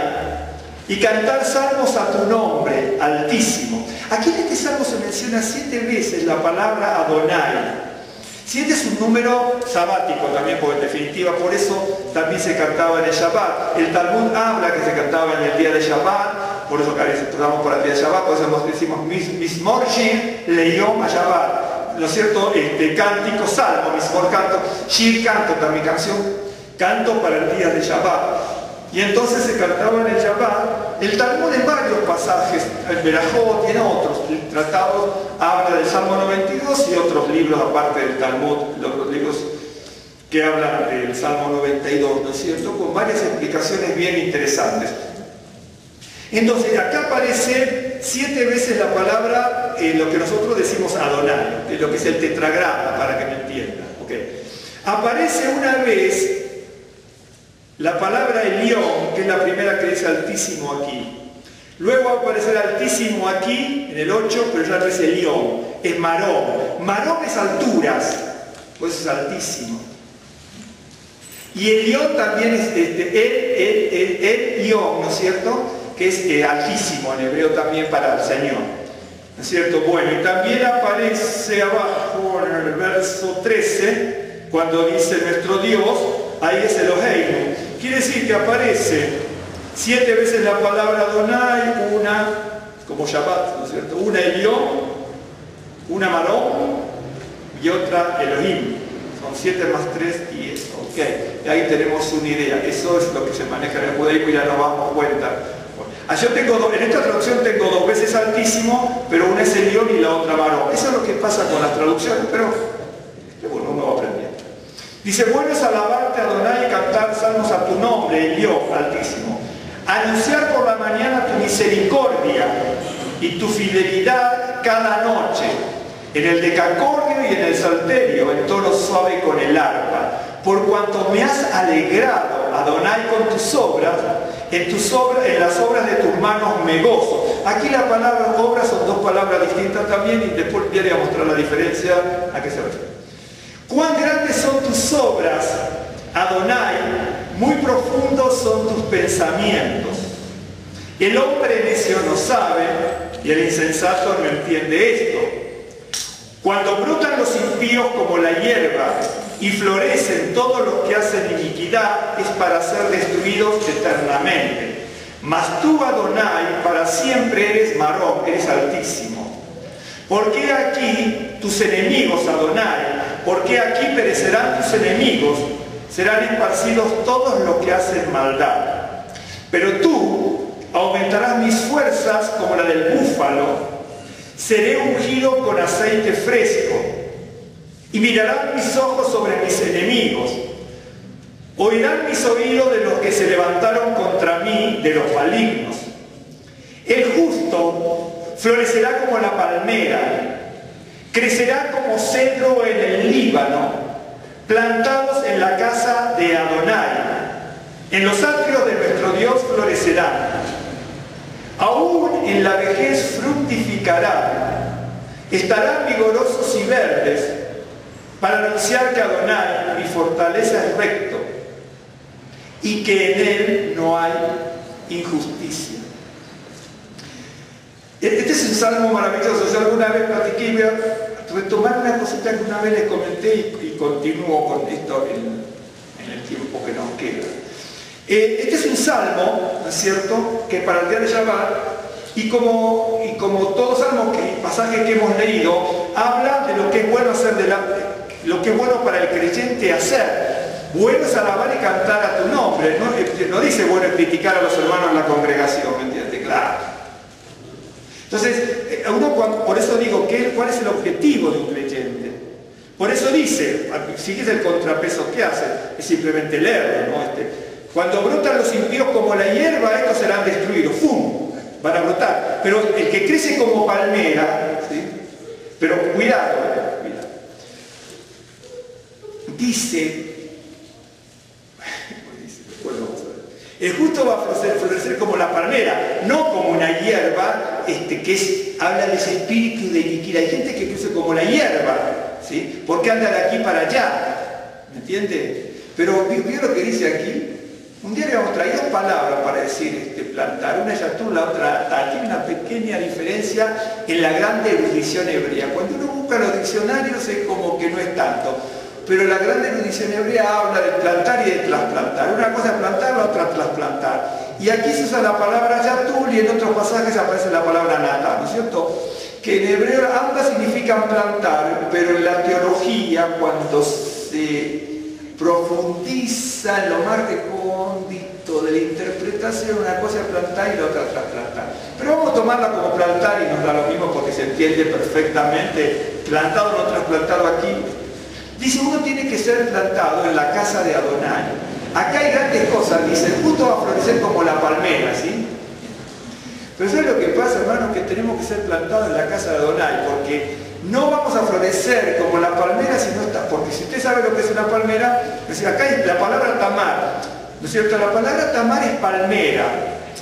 y cantar salmos a tu nombre, Altísimo. Aquí en este salmo se menciona 7 veces la palabra Adonai. 7 es un número sabático también, porque en definitiva por eso también se cantaba en el Shabbat. El Talmud habla que se cantaba en el día de Shabbat, por eso que a veces tratamos por el día de Shabbat, por eso decimos Mismor Shir Leyom Shabbat. ¿No es cierto? Cántico, salmo, Mismor canto, Shir canto, también canción, canto para el día de Shabbat. Y entonces se cantaba en el Shabbat. El Talmud en varios pasajes, el Berajot y en otros tratados, habla del Salmo 92 y otros libros aparte del Talmud, los libros que hablan del Salmo 92, ¿no es cierto? Con varias explicaciones bien interesantes. Entonces, acá aparece 7 veces la palabra, lo que nosotros decimos Adonai, lo que es el tetragrama, para que me entiendan. ¿Okay? Aparece una vez la palabra Elión, que es la primera que dice Altísimo aquí. Luego va a aparecer Altísimo aquí, en el 8, pero ya no es Elión, es Marón. Marón es alturas, pues es Altísimo. Y Elión también es Elión, ¿no es cierto? Que es Altísimo, en hebreo también para el Señor. ¿No es cierto? Bueno, y también aparece abajo en el verso 13, cuando dice nuestro Dios, ahí es Eloheinu. Quiere decir que aparece 7 veces la palabra Adonai, una como Shabbat, ¿no es cierto? Una Elión, una Marón y otra Elohim. Son 7 más 3, 10. Ok, y ahí tenemos una idea. Eso es lo que se maneja en el judaísmo y ya nos damos cuenta. Yo tengo en esta traducción tengo 2 veces Altísimo, pero una es Elión y la otra Marón. Eso es lo que pasa con las traducciones, pero bueno, uno va aprendiendo. Dice, bueno es alabarte, Adonai, y cantar salmos a tu nombre, Elión, Altísimo. Anunciar por la mañana tu misericordia y tu fidelidad cada noche, en el decacordio y en el salterio, en tono suave con el arpa, por cuanto me has alegrado Adonai, con tus obras, en las obras de tus manos me gozo. Aquí la palabra obras son dos palabras distintas también, y después voy a mostrar la diferencia a qué se refiere. Cuán grandes son tus obras, Adonai, muy profundos son tus pensamientos. El hombre necio no sabe, y el insensato no entiende esto. Cuando brotan los impíos como la hierba y florecen todos los que hacen iniquidad, es para ser destruidos eternamente. Mas tú, Adonai, para siempre eres Marón, eres altísimo. ¿Por qué aquí tus enemigos, Adonai? ¿Por qué aquí perecerán tus enemigos? Serán esparcidos todos los que hacen maldad. Pero tú aumentarás mis fuerzas como la del búfalo. Seré ungido con aceite fresco, y mirarán mis ojos sobre mis enemigos. Oirán mis oídos de los que se levantaron contra mí, de los malignos. El justo florecerá como la palmera, crecerá como cedro en el Líbano, plantados en la casa de Adonai. En los atrios de nuestro Dios florecerán. Aún en la vejez fructificarán, estarán vigorosos y verdes, para anunciar que Adonai, mi fortaleza, es recto, y que en él no hay injusticia. Este es un salmo maravilloso. Yo alguna vez platiqué, y voy a retomar una cosita que una vez les comenté y continúo con esto en el tiempo que nos queda. Este es un salmo, ¿no es cierto?, que para el día de Shabbat, y como todos salmos, pasajes que hemos leído, habla de lo que es bueno hacer, lo que es bueno para el creyente hacer. Bueno es alabar y cantar a tu nombre, no dice bueno es criticar a los hermanos en la congregación, ¿me entiendes? Claro. Entonces, por eso digo, ¿cuál es el objetivo de un creyente? Por eso dice, si es el contrapeso que hace, es simplemente leerlo, ¿no? Cuando brotan los impíos como la hierba, estos serán destruidos. ¡Fum! Van a brotar. Pero el que crece como palmera, ¿sí? Pero cuidado. Dice, el justo va a florecer como la palmera, no como una hierba, habla de ese espíritu de iniquidad. Hay gente que crece como la hierba, ¿sí? Porque anda de aquí para allá, ¿me entiende? Pero ¿vio lo que dice aquí? Un día le vamos a traer dos palabras para decir plantar, una es yatú, la otra atar. Tiene una pequeña diferencia en la gran erudición hebrea. Cuando uno busca los diccionarios es como que no es tanto, pero la gran erudición hebrea habla de plantar y de trasplantar. Una cosa es plantar, la otra trasplantar. Y aquí se usa la palabra yatul y en otros pasajes aparece la palabra nata, ¿no es cierto? Que en hebreo ambas significan plantar, pero en la teología, cuando se profundiza en lo más recóndito de la interpretación, una cosa es plantar y la otra trasplantar. Pero vamos a tomarla como plantar y nos da lo mismo porque se entiende perfectamente, plantado o no trasplantado aquí. Dice, uno tiene que ser plantado en la casa de Adonai. Acá hay grandes cosas, dice, el justo va a florecer como la palmera, ¿sí? Pero ¿sabes lo que pasa, hermanos? Que tenemos que ser plantados en la casa de Adonai, porque no vamos a florecer como la palmera si no está, porque si usted sabe lo que es una palmera, es decir, acá hay la palabra tamar, ¿no es cierto? La palabra tamar es palmera,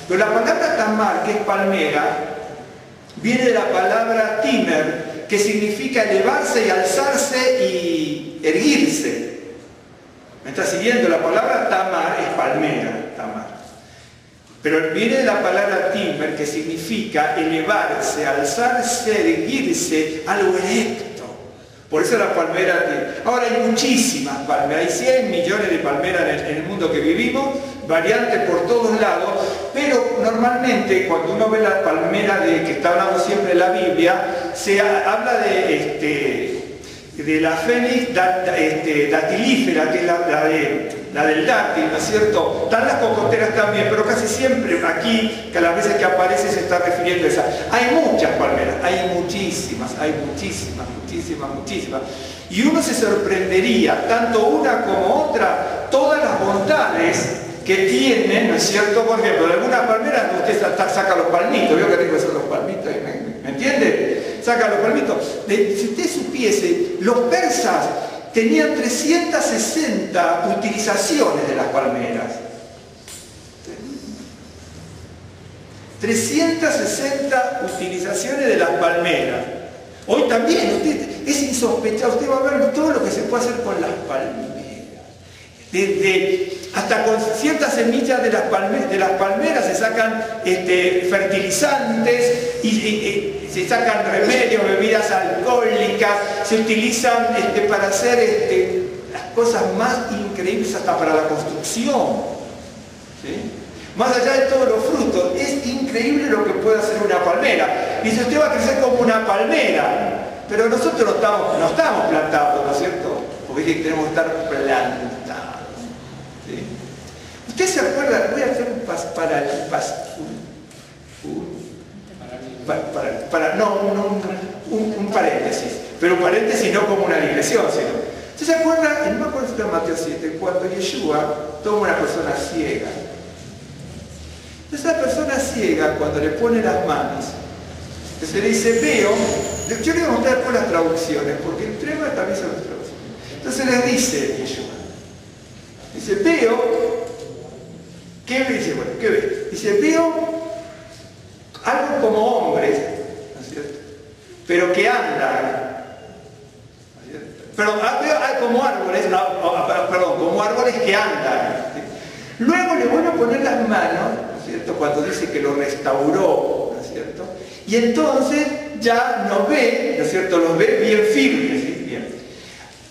pero la palabra tamar, que es palmera, viene de la palabra timer, que significa elevarse y alzarse y erguirse. ¿Me está siguiendo? La palabra tamar es palmera, tamar. Pero viene de la palabra timer, que significa elevarse, alzarse, erguirse, algo erecto. Por eso la palmera tiene. Ahora hay muchísimas palmeras, hay 100 millones de palmeras en el mundo que vivimos, variantes por todos lados, pero normalmente cuando uno ve la palmera que está hablando siempre en la Biblia, se habla de la fénix datilífera, que es la del dátil, ¿no es cierto? Están las cocoteras también, pero casi siempre aquí, que a las veces que aparece se está refiriendo a esa. Hay muchas palmeras, hay muchísimas, muchísimas. Y uno se sorprendería, tanto una como otra, todas las bondades que tienen, ¿no es cierto? Por ejemplo, de algunas palmeras usted saca los palmitos, ¿vio que rico son los palmitos? ¿Me entiende? Saca los palmitos. Si usted supiese, los persas tenían 360 utilizaciones de las palmeras. 360 utilizaciones de las palmeras. Hoy también, es insospechado, usted va a ver todo lo que se puede hacer con las palmeras. Hasta con ciertas semillas de las palmeras se sacan fertilizantes y se sacan remedios, bebidas alcohólicas, se utilizan para hacer las cosas más increíbles hasta para la construcción. ¿Sí? Más allá de todos los frutos, es increíble lo que puede hacer una palmera. Dice, usted va a crecer como una palmera, pero nosotros no estamos plantados, ¿no es cierto? Porque es que tenemos que estar plantados. ¿Sí? ¿Usted se acuerda? Voy a hacer un paréntesis, pero un paréntesis no como una digresión, sino. ¿Usted se acuerda? No me acuerdo si está en Mateo 7, cuando Yeshua toma una persona ciega. Esa persona ciega, cuando le pone las manos, se le dice, veo, yo le voy a mostrar después las traducciones, porque el tema también son las traducciones. Entonces le dice Yeshua, dice, veo, ¿qué ve? Dice, bueno, ¿qué ve? Dice, veo algo como hombres, ¿no es cierto? Pero que andan, ¿no es cierto? Perdón, veo como árboles, como árboles que andan. ¿Sí? Luego le vuelvo a poner las manos, ¿no es cierto? Cuando dice que lo restauró, ¿no es cierto? Y entonces ya nos ve, ¿no es cierto? Los ve bien firmes, ¿sí? Bien.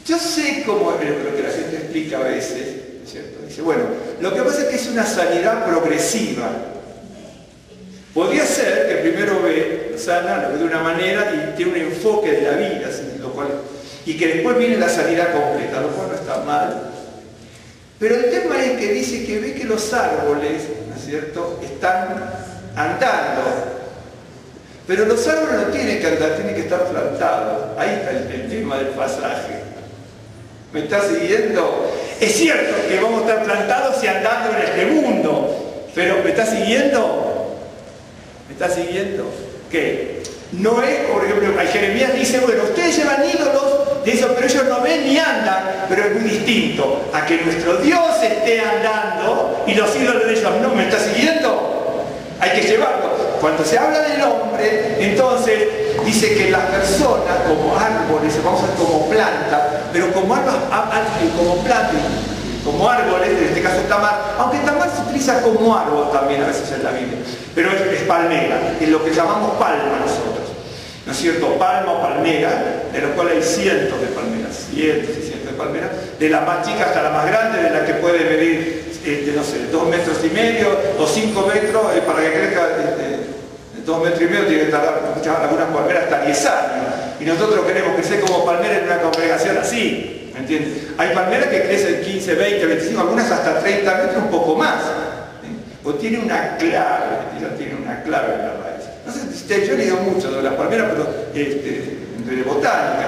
Yo sé cómo es lo que la gente explica a veces, ¿no es cierto? Dice, bueno, lo que pasa es que es una sanidad progresiva. Podría ser que primero ve, sana, lo ve de una manera y tiene un enfoque de la vida, ¿sí? Lo cual, y que después viene la sanidad completa, lo cual no está mal. Pero el tema es que dice que ve que los árboles, ¿no es cierto?, están andando. Pero los árboles no tienen que andar, tienen que estar plantados. Ahí está el tema del pasaje. ¿Me está siguiendo? Es cierto que vamos a estar plantados y andando en este mundo. Pero ¿me está siguiendo? ¿Me está siguiendo? ¿Qué? No es, por ejemplo, Jeremías dice, bueno, ustedes llevan ídolos de eso, pero ellos no ven ni andan, pero es muy distinto a que nuestro Dios esté andando y los ídolos de ellos no. ¿Me está siguiendo? Hay que llevarlo. Cuando se habla del hombre, entonces dice que las personas como árboles, vamos a ver como planta, pero como planta, como árboles, en este caso tamar, aunque tamar se utiliza como árbol también a veces en la Biblia, pero es palmera, es lo que llamamos palma nosotros, ¿no es cierto? Palma o palmera, de lo cual hay cientos de palmeras, cientos y cientos de palmeras, de la más chica hasta la más grande, de la que puede medir, no sé, 2,5 metros o 5 metros, para que crezca 2,5 metros tiene que tardar algunas palmeras hasta 10 años, y nosotros queremos crecer como palmera en una congregación así. ¿Me entiendes? Hay palmeras que crecen 15, 20, 25, algunas hasta 30 metros, un poco más. ¿Sí? O tiene una clave, tiene una clave en la raíz. No sé, yo he leído mucho de las palmeras, pero de botánica,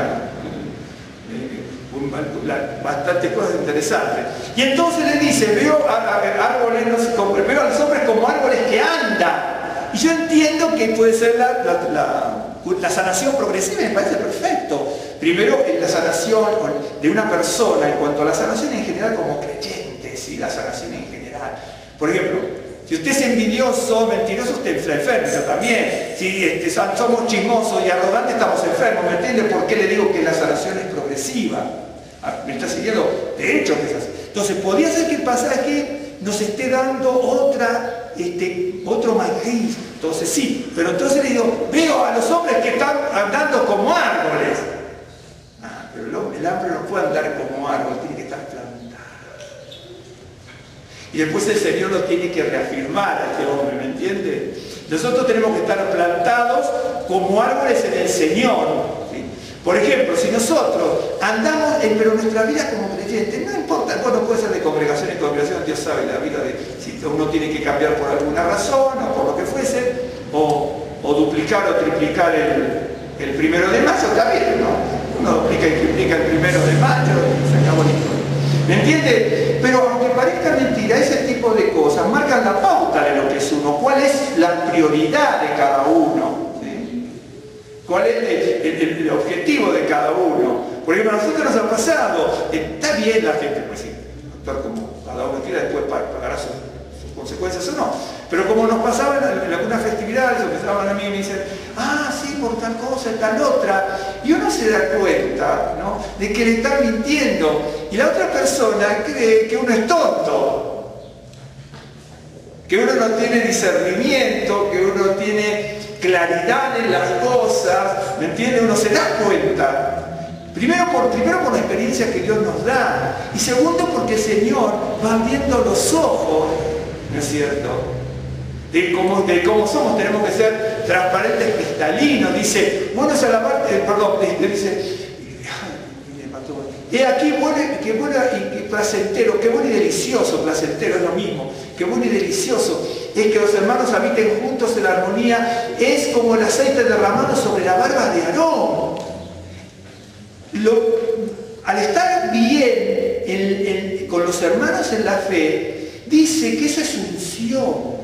bastantes cosas interesantes. Y entonces le dice, veo árboles, no sé, veo a los hombres como árboles que andan. Y yo entiendo que puede ser la sanación progresiva, me parece perfecto. Primero, la sanación de una persona, en cuanto a la sanación en general como creyente, ¿sí? La sanación en general. Por ejemplo, si usted es envidioso, mentiroso, usted está enfermo, yo también. Si somos chismosos y arrogantes, estamos enfermos, ¿me entiende? ¿Por qué le digo que la sanación es progresiva? ¿Me está siguiendo? De hecho que es así. Entonces, podría ser que el pasaje nos esté dando otro matiz. Entonces sí, pero entonces le digo, veo a los hombres que están andando como árboles. Pero el hombre no puede andar como árbol, tiene que estar plantado. Y después el Señor lo tiene que reafirmar a este hombre, ¿me entiende? Nosotros tenemos que estar plantados como árboles en el Señor. ¿Sí? Por ejemplo, si nosotros andamos, pero nuestra vida como creyentes, no importa, bueno, puede ser de congregación en congregación, Dios sabe la vida de si uno tiene que cambiar por alguna razón o por lo que fuese, o duplicar o triplicar el 1 de mayo, está bien, ¿no? Uno duplica y triplica el 1 de mayo y se acabó la historia. ¿Me entiende? Pero aunque parezca mentira, ese tipo de cosas marcan la pauta de lo que es uno, cuál es la prioridad de cada uno, ¿sí? ¿Cuál es el objetivo de cada uno? Porque a nosotros nos ha pasado, está bien la gente, pues sí, actuar como cada uno quiera, después pagará sus consecuencias o no. Pero como nos pasaba en algunas festividades, o pensaban a mí y me dicen, ah, sí, por tal cosa, tal otra, y uno se da cuenta, ¿no?, de que le están mintiendo, y la otra persona cree que uno es tonto, que uno no tiene discernimiento, que uno tiene claridad en las cosas, ¿me entiende? Uno se da cuenta. Primero por la experiencia que Dios nos da, y segundo porque el Señor va abriendo los ojos, ¿no es cierto?, de cómo somos. Tenemos que ser transparentes, cristalinos. Dice, bueno es alabar, dice, he aquí bueno y placentero, qué bueno y delicioso, placentero es lo mismo, qué bueno y delicioso es que los hermanos habiten juntos en armonía, es como el aceite derramado sobre la barba de Aarón. Al estar bien con los hermanos en la fe, dice que esa es unción.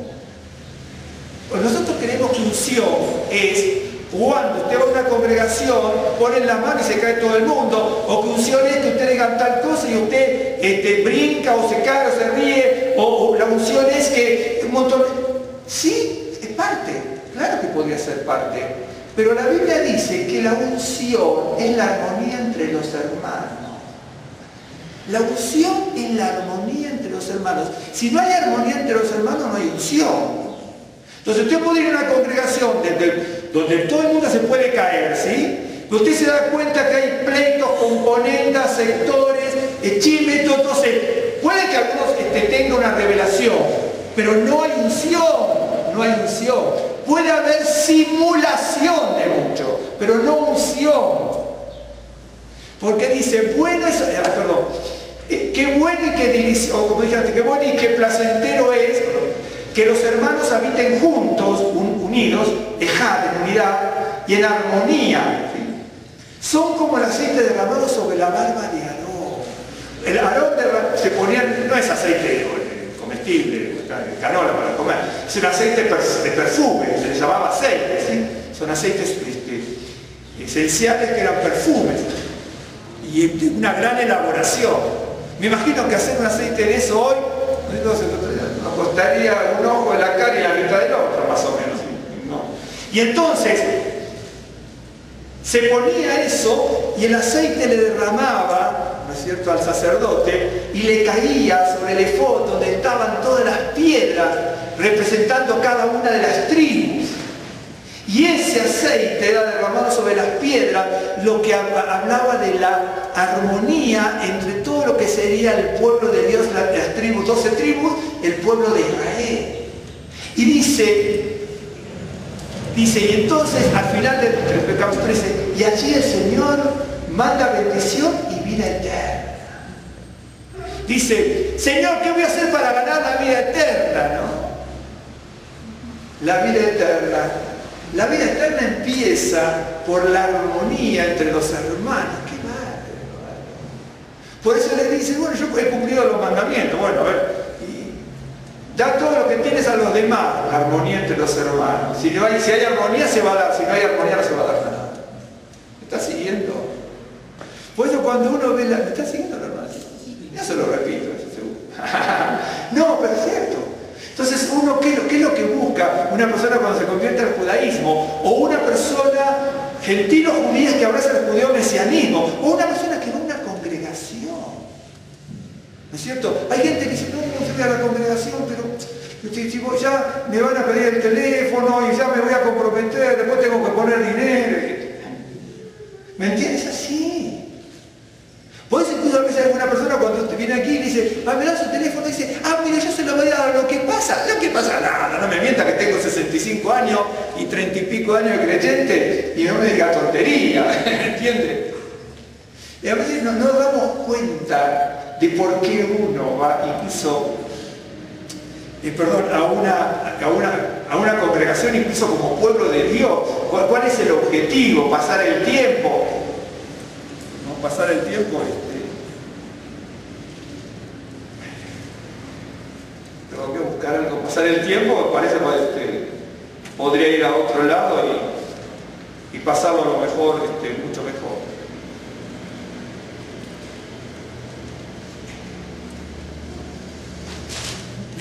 Pues nosotros creemos que unción es cuando usted va a una congregación, ponen la mano y se cae todo el mundo, o que unción es que usted diga tal cosa y usted brinca o se cae o se ríe, o la unción es que un montón de... Sí, es parte, claro que podría ser parte, pero la Biblia dice que la unción es la armonía entre los hermanos. La unción es la armonía entre los hermanos. Si no hay armonía entre los hermanos, no hay unción. Entonces usted puede ir a una congregación donde todo el mundo se puede caer, ¿sí? Pero usted se da cuenta que hay pleitos, componendas, sectores, chismes, entonces puede que algunos tengan una revelación, pero no hay unción, no hay unción. Puede haber simulación de mucho, pero no unción. Porque dice, bueno es, qué bueno y qué delicioso, como dijiste, qué bueno y qué placentero es que los hermanos habiten juntos, unidos, en unidad y en armonía. ¿Sí? Son como el aceite derramado sobre la barba de Aarón. El Aarón se ponía, no es aceite comestible, canola para comer, es un aceite de perfume, se le llamaba aceite, ¿sí? Son aceites esenciales que eran perfumes y una gran elaboración. Me imagino que hacer un aceite de eso hoy nos costaría un ojo de la cara y la mitad del otro, más o menos, ¿no? Y entonces se ponía eso y el aceite le derramaba, ¿no es cierto?, al sacerdote, y le caía sobre el efod donde estaban todas las piedras representando cada una de las tribus. Y ese aceite era derramado sobre las piedras, lo que hablaba de la armonía entre todo lo que sería el pueblo de Dios, las tribus, 12 tribus, el pueblo de Israel. Y dice, y entonces al final del capítulo 13, y allí el Señor manda bendición y vida eterna. Dice, Señor, ¿qué voy a hacer para ganar la vida eterna? ¿No? La vida eterna. La vida eterna empieza por la armonía entre los hermanos. ¡Qué madre! Por eso les dice, bueno, yo he cumplido los mandamientos. Bueno, a ver, da todo lo que tienes a los demás. La armonía entre los hermanos. Si hay armonía, se va a dar. Si no hay armonía, no se va a dar nada. ¿Me está siguiendo? Por eso cuando uno ve ¿me está siguiendo, hermano? Ya se lo repito, eso seguro. No, pero es cierto. Entonces uno, ¿qué es lo que busca una persona cuando se convierte al judaísmo? O una persona gentil o judía que abraza el judeo-mesianismo, o una persona que va a una congregación. ¿No es cierto? Hay gente que dice, no se ve a la congregación, pero ya me van a pedir el teléfono y ya me voy a comprometer, después tengo que poner dinero. ¿Me entiendes? Así. Por eso incluso a veces alguna persona cuando usted viene aquí y dice, me da su teléfono y dice, mira, yo se lo voy a dar. Lo que pasa nada, no me mienta que tengo 65 años y 30 y pico años de creyente y no me diga tontería, ¿entiende? Y a veces no nos damos cuenta de por qué uno va incluso, a una congregación incluso como pueblo de Dios. ¿Cuál es el objetivo? Pasar el tiempo. Pasar el tiempo, tengo que buscar algo, pasar el tiempo, me parece que podría ir a otro lado y pasarlo a lo mejor, mucho mejor.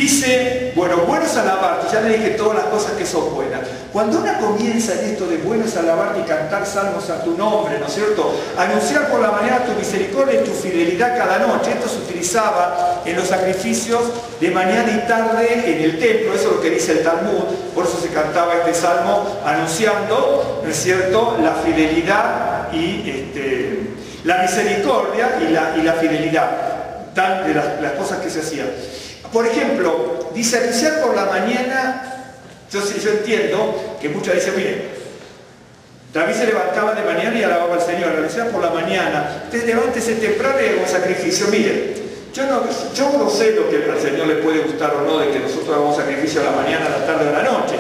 Dice, bueno, bueno es alabarte, ya le dije todas las cosas que son buenas. Cuando uno comienza en esto de bueno es alabarte y cantar salmos a tu nombre, ¿no es cierto? Anunciar por la mañana tu misericordia y tu fidelidad cada noche. Esto se utilizaba en los sacrificios de mañana y tarde en el templo, eso es lo que dice el Talmud, por eso se cantaba este salmo anunciando, ¿no es cierto?, la fidelidad y la misericordia y la fidelidad de las cosas que se hacían. Por ejemplo, dice anunciar por la mañana. Yo entiendo que muchos dicen, miren, David se levantaba de mañana y alababa al Señor, anunciar por la mañana. Entonces levántese temprano y haga un sacrificio. Miren, yo no sé lo que al Señor le puede gustar o no de que nosotros hagamos sacrificio a la mañana, a la tarde o a la noche.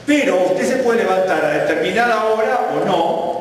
Pero usted se puede levantar a determinada hora o no,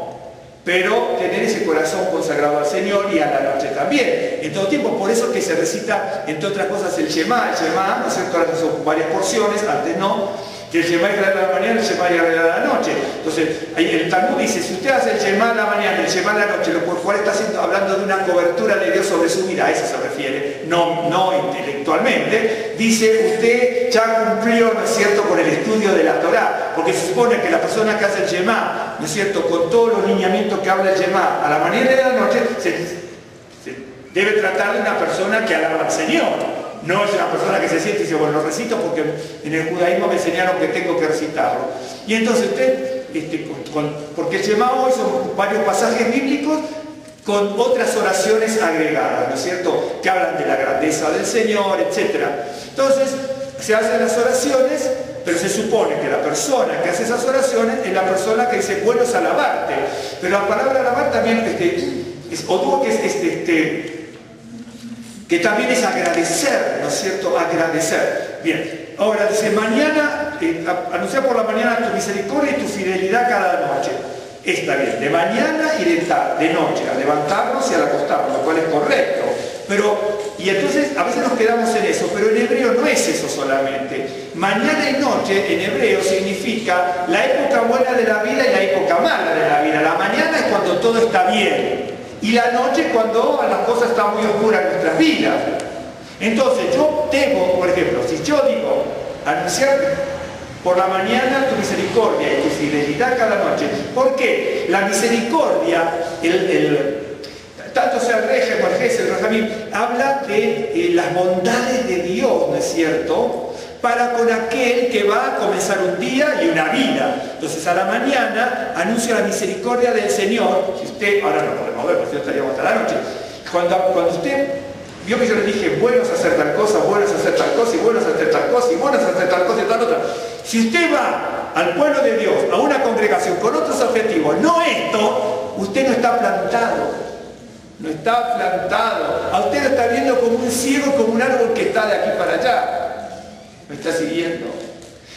pero tener ese corazón consagrado al Señor y a la noche también, en todo tiempo. Por eso que se recita, entre otras cosas, el Shema, ¿no es cierto? Ahora son varias porciones, antes no, que el Shema Israel a la mañana, el Shema Israel a la noche. Entonces, el Talmud dice, si usted hace el Shema a la mañana y el Shema a la noche, lo cual está hablando de una cobertura de Dios sobre su vida, a eso se refiere, no intelectualmente, dice, usted ya cumplió, ¿no es cierto?, con el estudio de la Torá, porque se supone que la persona que hace el Shema, ¿no es cierto?, con todos los lineamientos que habla el Shema, a la mañana y a la noche, se debe tratar de una persona que alaba al Señor. No es una persona que se siente y dice, bueno, lo recito porque en el judaísmo me enseñaron que tengo que recitarlo. Y entonces usted, porque el Shema hoy son varios pasajes bíblicos con otras oraciones agregadas, ¿no es cierto?, que hablan de la grandeza del Señor, etc. Entonces, se hacen las oraciones, pero se supone que la persona que hace esas oraciones es la persona que dice, bueno es alabarte. Pero la palabra alabar también es odú, que también es agradecer, ¿no es cierto?, agradecer. Bien, ahora dice, mañana, anunciar por la mañana tu misericordia y tu fidelidad cada noche. Está bien, de mañana y de noche, a levantarnos y al acostarnos, lo cual es correcto. Y entonces a veces nos quedamos en eso, pero en hebreo no es eso solamente. Mañana y noche en hebreo significa la época buena de la vida y la época mala de la vida. La mañana es cuando todo está bien. Y la noche cuando las cosas están muy oscuras en nuestras vidas. Entonces yo debo, por ejemplo, si yo digo anunciar por la mañana tu misericordia y tu fidelidad cada noche. ¿Por qué? La misericordia, tanto sea el Reje, el Marjes, el Rajamim, habla de las bondades de Dios, ¿no es cierto?, para con aquel que va a comenzar un día y una vida. Entonces a la mañana anuncia la misericordia del Señor. Si usted, ahora no podemos ver, porque si no estaríamos hasta la noche. Cuando usted vio que yo le dije, buenos a hacer tal cosa, buenos a hacer tal cosa, y buenos a hacer tal cosa, y buenos a hacer tal cosa y tal otra. Si usted va al pueblo de Dios, a una congregación con otros objetivos, no esto, usted no está plantado. No está plantado. A usted lo está viendo como un ciego, como un árbol que está de aquí para allá. ¿Me está siguiendo?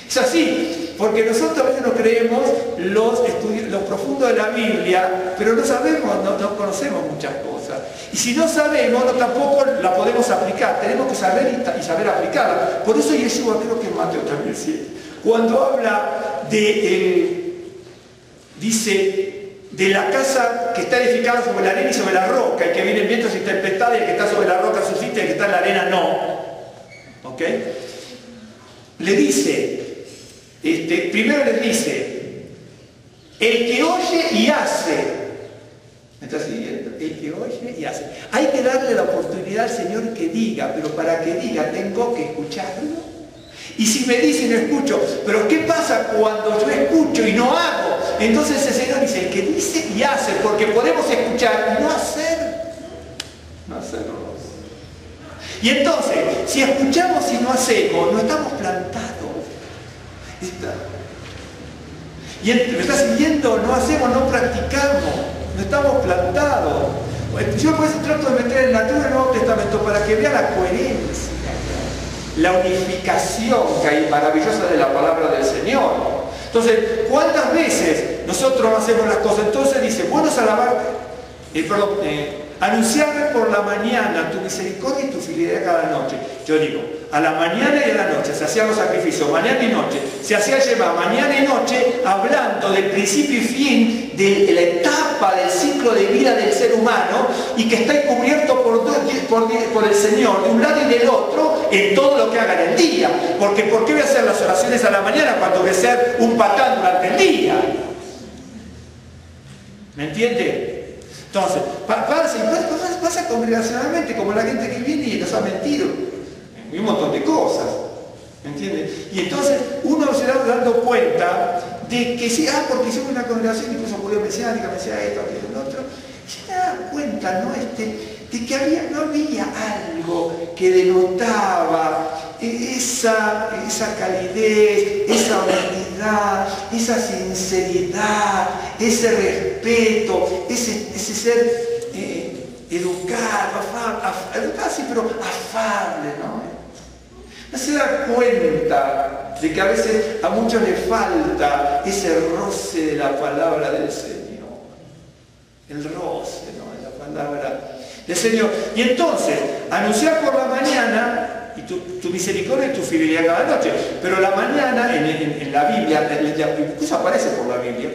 Es así, porque nosotros a veces no creemos lo profundo de la Biblia, pero no sabemos, no conocemos muchas cosas. Y si no sabemos, tampoco la podemos aplicar. Tenemos que saber y saber aplicarla. Por eso Yeshua, creo que en Mateo también sí, cuando habla dice, de la casa que está edificada sobre la arena y sobre la roca, y que vienen vientos y tempestades, y el que está sobre la roca subsiste, y el que está en la arena no. ¿Ok? Le dice, primero les dice, el que oye y hace. ¿Me está siguiendo? El que oye y hace. Hay que darle la oportunidad al Señor que diga, pero para que diga tengo que escucharlo. Y si me dice y no escucho, pero ¿qué pasa cuando yo escucho y no hago? Entonces el Señor dice, el que dice y hace, porque podemos escuchar y no hacer. No hacerlo. Y entonces, si escuchamos y no hacemos, no estamos plantados. Y me está siguiendo, no hacemos, no practicamos, no estamos plantados. Yo por eso trato de meter el Antiguo y el Nuevo Testamento para que vea la coherencia, la unificación que hay maravillosa de la palabra del Señor. Entonces, ¿cuántas veces nosotros hacemos las cosas? Entonces dice, bueno es alabar, anunciar por la mañana tu misericordia y tu fidelidad cada noche. Yo digo, a la mañana y a la noche se hacían los sacrificios, mañana y noche, se hacía llevar mañana y noche, hablando del principio y fin de la etapa del ciclo de vida del ser humano, y que está cubierto por el Señor de un lado y del otro en todo lo que haga en el día. Porque ¿por qué voy a hacer las oraciones a la mañana cuando voy a ser un patán durante el día? ¿Me entiende? Entonces, pasa congregacionalmente, como la gente que viene y nos ha mentido y un montón de cosas, ¿me entiendes? Y entonces uno se va dando cuenta de que sí, porque hicimos una congregación, incluso judío mesiánica, me decía esto, aquello, lo otro, y se da cuenta, ¿no? De que no había algo que denotaba esa calidez, esa honestidad, esa sinceridad, ese respeto, ese ser educado, sí, pero afable, ¿no? No se da cuenta de que a veces a muchos les falta ese roce de la palabra del Señor, el roce, ¿no?, de la palabra del Señor. Y entonces, anunciar por la mañana y tu misericordia y tu fidelidad cada noche. Pero la mañana en la Biblia, incluso aparece por la Biblia,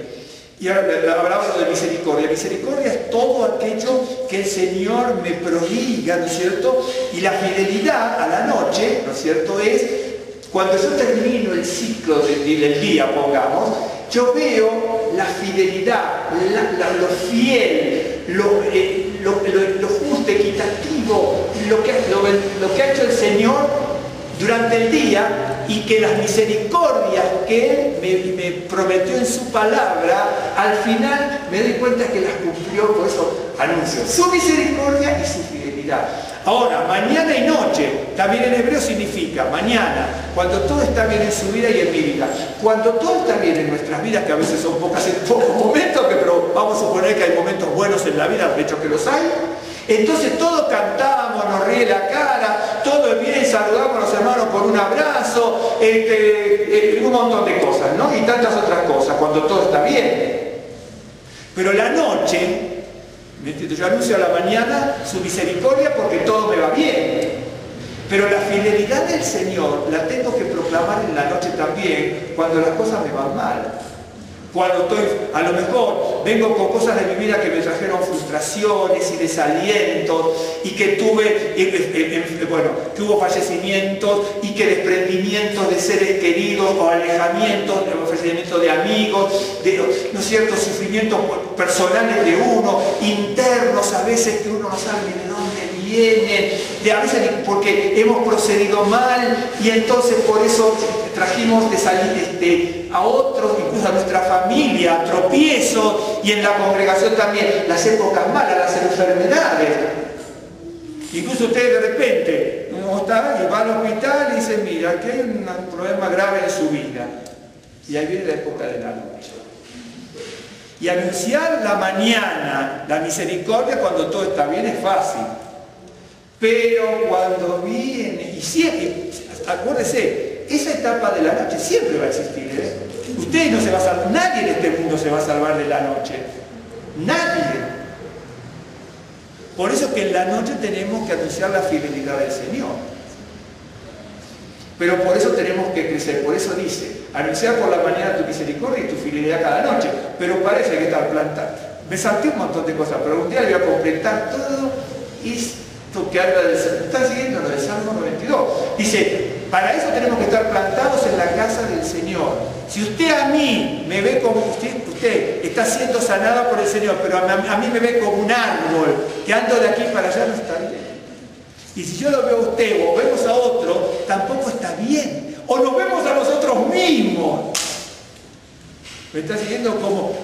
y hablaba de misericordia. Misericordia es todo aquello que el Señor me prodiga, ¿no es cierto? Y la fidelidad a la noche, ¿no es cierto?, es cuando yo termino el ciclo del día, pongamos, yo veo la fidelidad, lo fiel, lo justo, equitativo, lo que ha hecho el Señor durante el día, y que las misericordias que Él me prometió en su palabra, al final me doy cuenta que las cumplió. Por eso anuncio su misericordia y su fidelidad. Ahora, mañana y noche, también en hebreo significa mañana, cuando todo está bien en su vida y en mi vida. Cuando todo está bien en nuestras vidas, que a veces son pocos momentos, pero vamos a suponer que hay momentos buenos en la vida, de hecho que los hay. Entonces todos cantamos, nos ríe la cara, todo es bien, saludamos a los hermanos con un abrazo, un montón de cosas, ¿no? Y tantas otras cosas, cuando todo está bien. Pero la noche, yo anuncio a la mañana su misericordia porque todo me va bien. Pero la fidelidad del Señor la tengo que proclamar en la noche también, cuando las cosas me van mal. Cuando a lo mejor vengo con cosas de mi vida que me trajeron frustraciones y desalientos, y que que hubo fallecimientos y que desprendimientos de seres queridos, o alejamientos, fallecimientos de amigos, ¿no es cierto?, sufrimientos personales de uno, internos a veces, que uno no sabe ni de dónde vienen, a veces porque hemos procedido mal, y entonces por eso trajimos de salir a otros, incluso a nuestra familia, tropiezos, y en la congregación también las épocas malas, las enfermedades. Incluso usted de repente no está y va al hospital y dice, mira, aquí hay un problema grave en su vida, y ahí viene la época de la noche. Y anunciar la mañana la misericordia cuando todo está bien es fácil, pero cuando viene, y siempre, acuérdese, esa etapa de la noche siempre va a existir, ¿eh? Usted no se va a salvar, nadie en este mundo se va a salvar de la noche. Nadie. Por eso que en la noche tenemos que anunciar la fidelidad del Señor. Pero por eso tenemos que crecer. Por eso dice, anunciar por la mañana tu misericordia y tu fidelidad cada noche. Pero parece que está plantado. Me salté un montón de cosas, pero un día le voy a completar todo esto que habla del Salmo. ¿Están siguiendo lo del Salmo 92? Dice, para eso tenemos que estar plantados en la casa del Señor. Si usted a mí me ve como usted está siendo sanado por el Señor, pero a mí me ve como un árbol que ando de aquí para allá, no está bien. Y si yo lo veo a usted o vemos a otro, tampoco está bien. O nos vemos a nosotros mismos. ¿Me está siguiendo?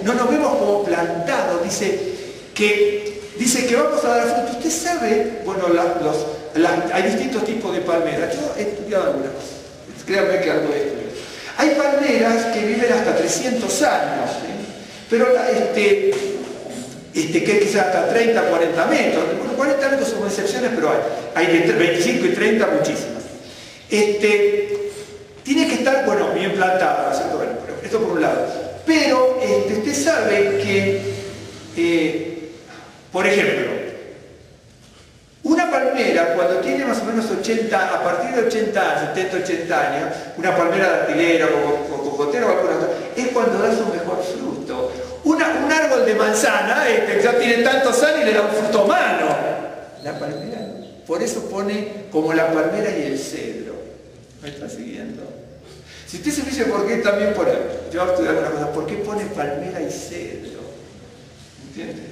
No nos vemos como plantados. Dice que vamos a dar fruto. Usted sabe, bueno, hay distintos tipos de palmeras. Yo he estudiado algunas. Créanme que algo he estudiado. Hay palmeras que viven hasta 300 años, ¿sí? Pero que quizás hasta 30, 40 metros. Bueno, 40 metros son excepciones, pero hay de 25 y 30 muchísimas. Tiene que estar, bueno, bien plantada, ¿no es cierto? Bueno, esto por un lado. Pero usted sabe que, por ejemplo, cuando tiene más o menos 80, a partir de 80 años, 70, 80 años, una palmera datilera o cocotera o alguna cosa, es cuando da su mejor fruto. Un árbol de manzana que ya tiene tantos años y le da un fruto humano. La palmera no. Por eso pone como la palmera y el cedro. ¿Me está siguiendo? Si usted se dice por qué también por ahí, yo voy a estudiar alguna cosa, ¿por qué pone palmera y cedro? ¿Entiendes?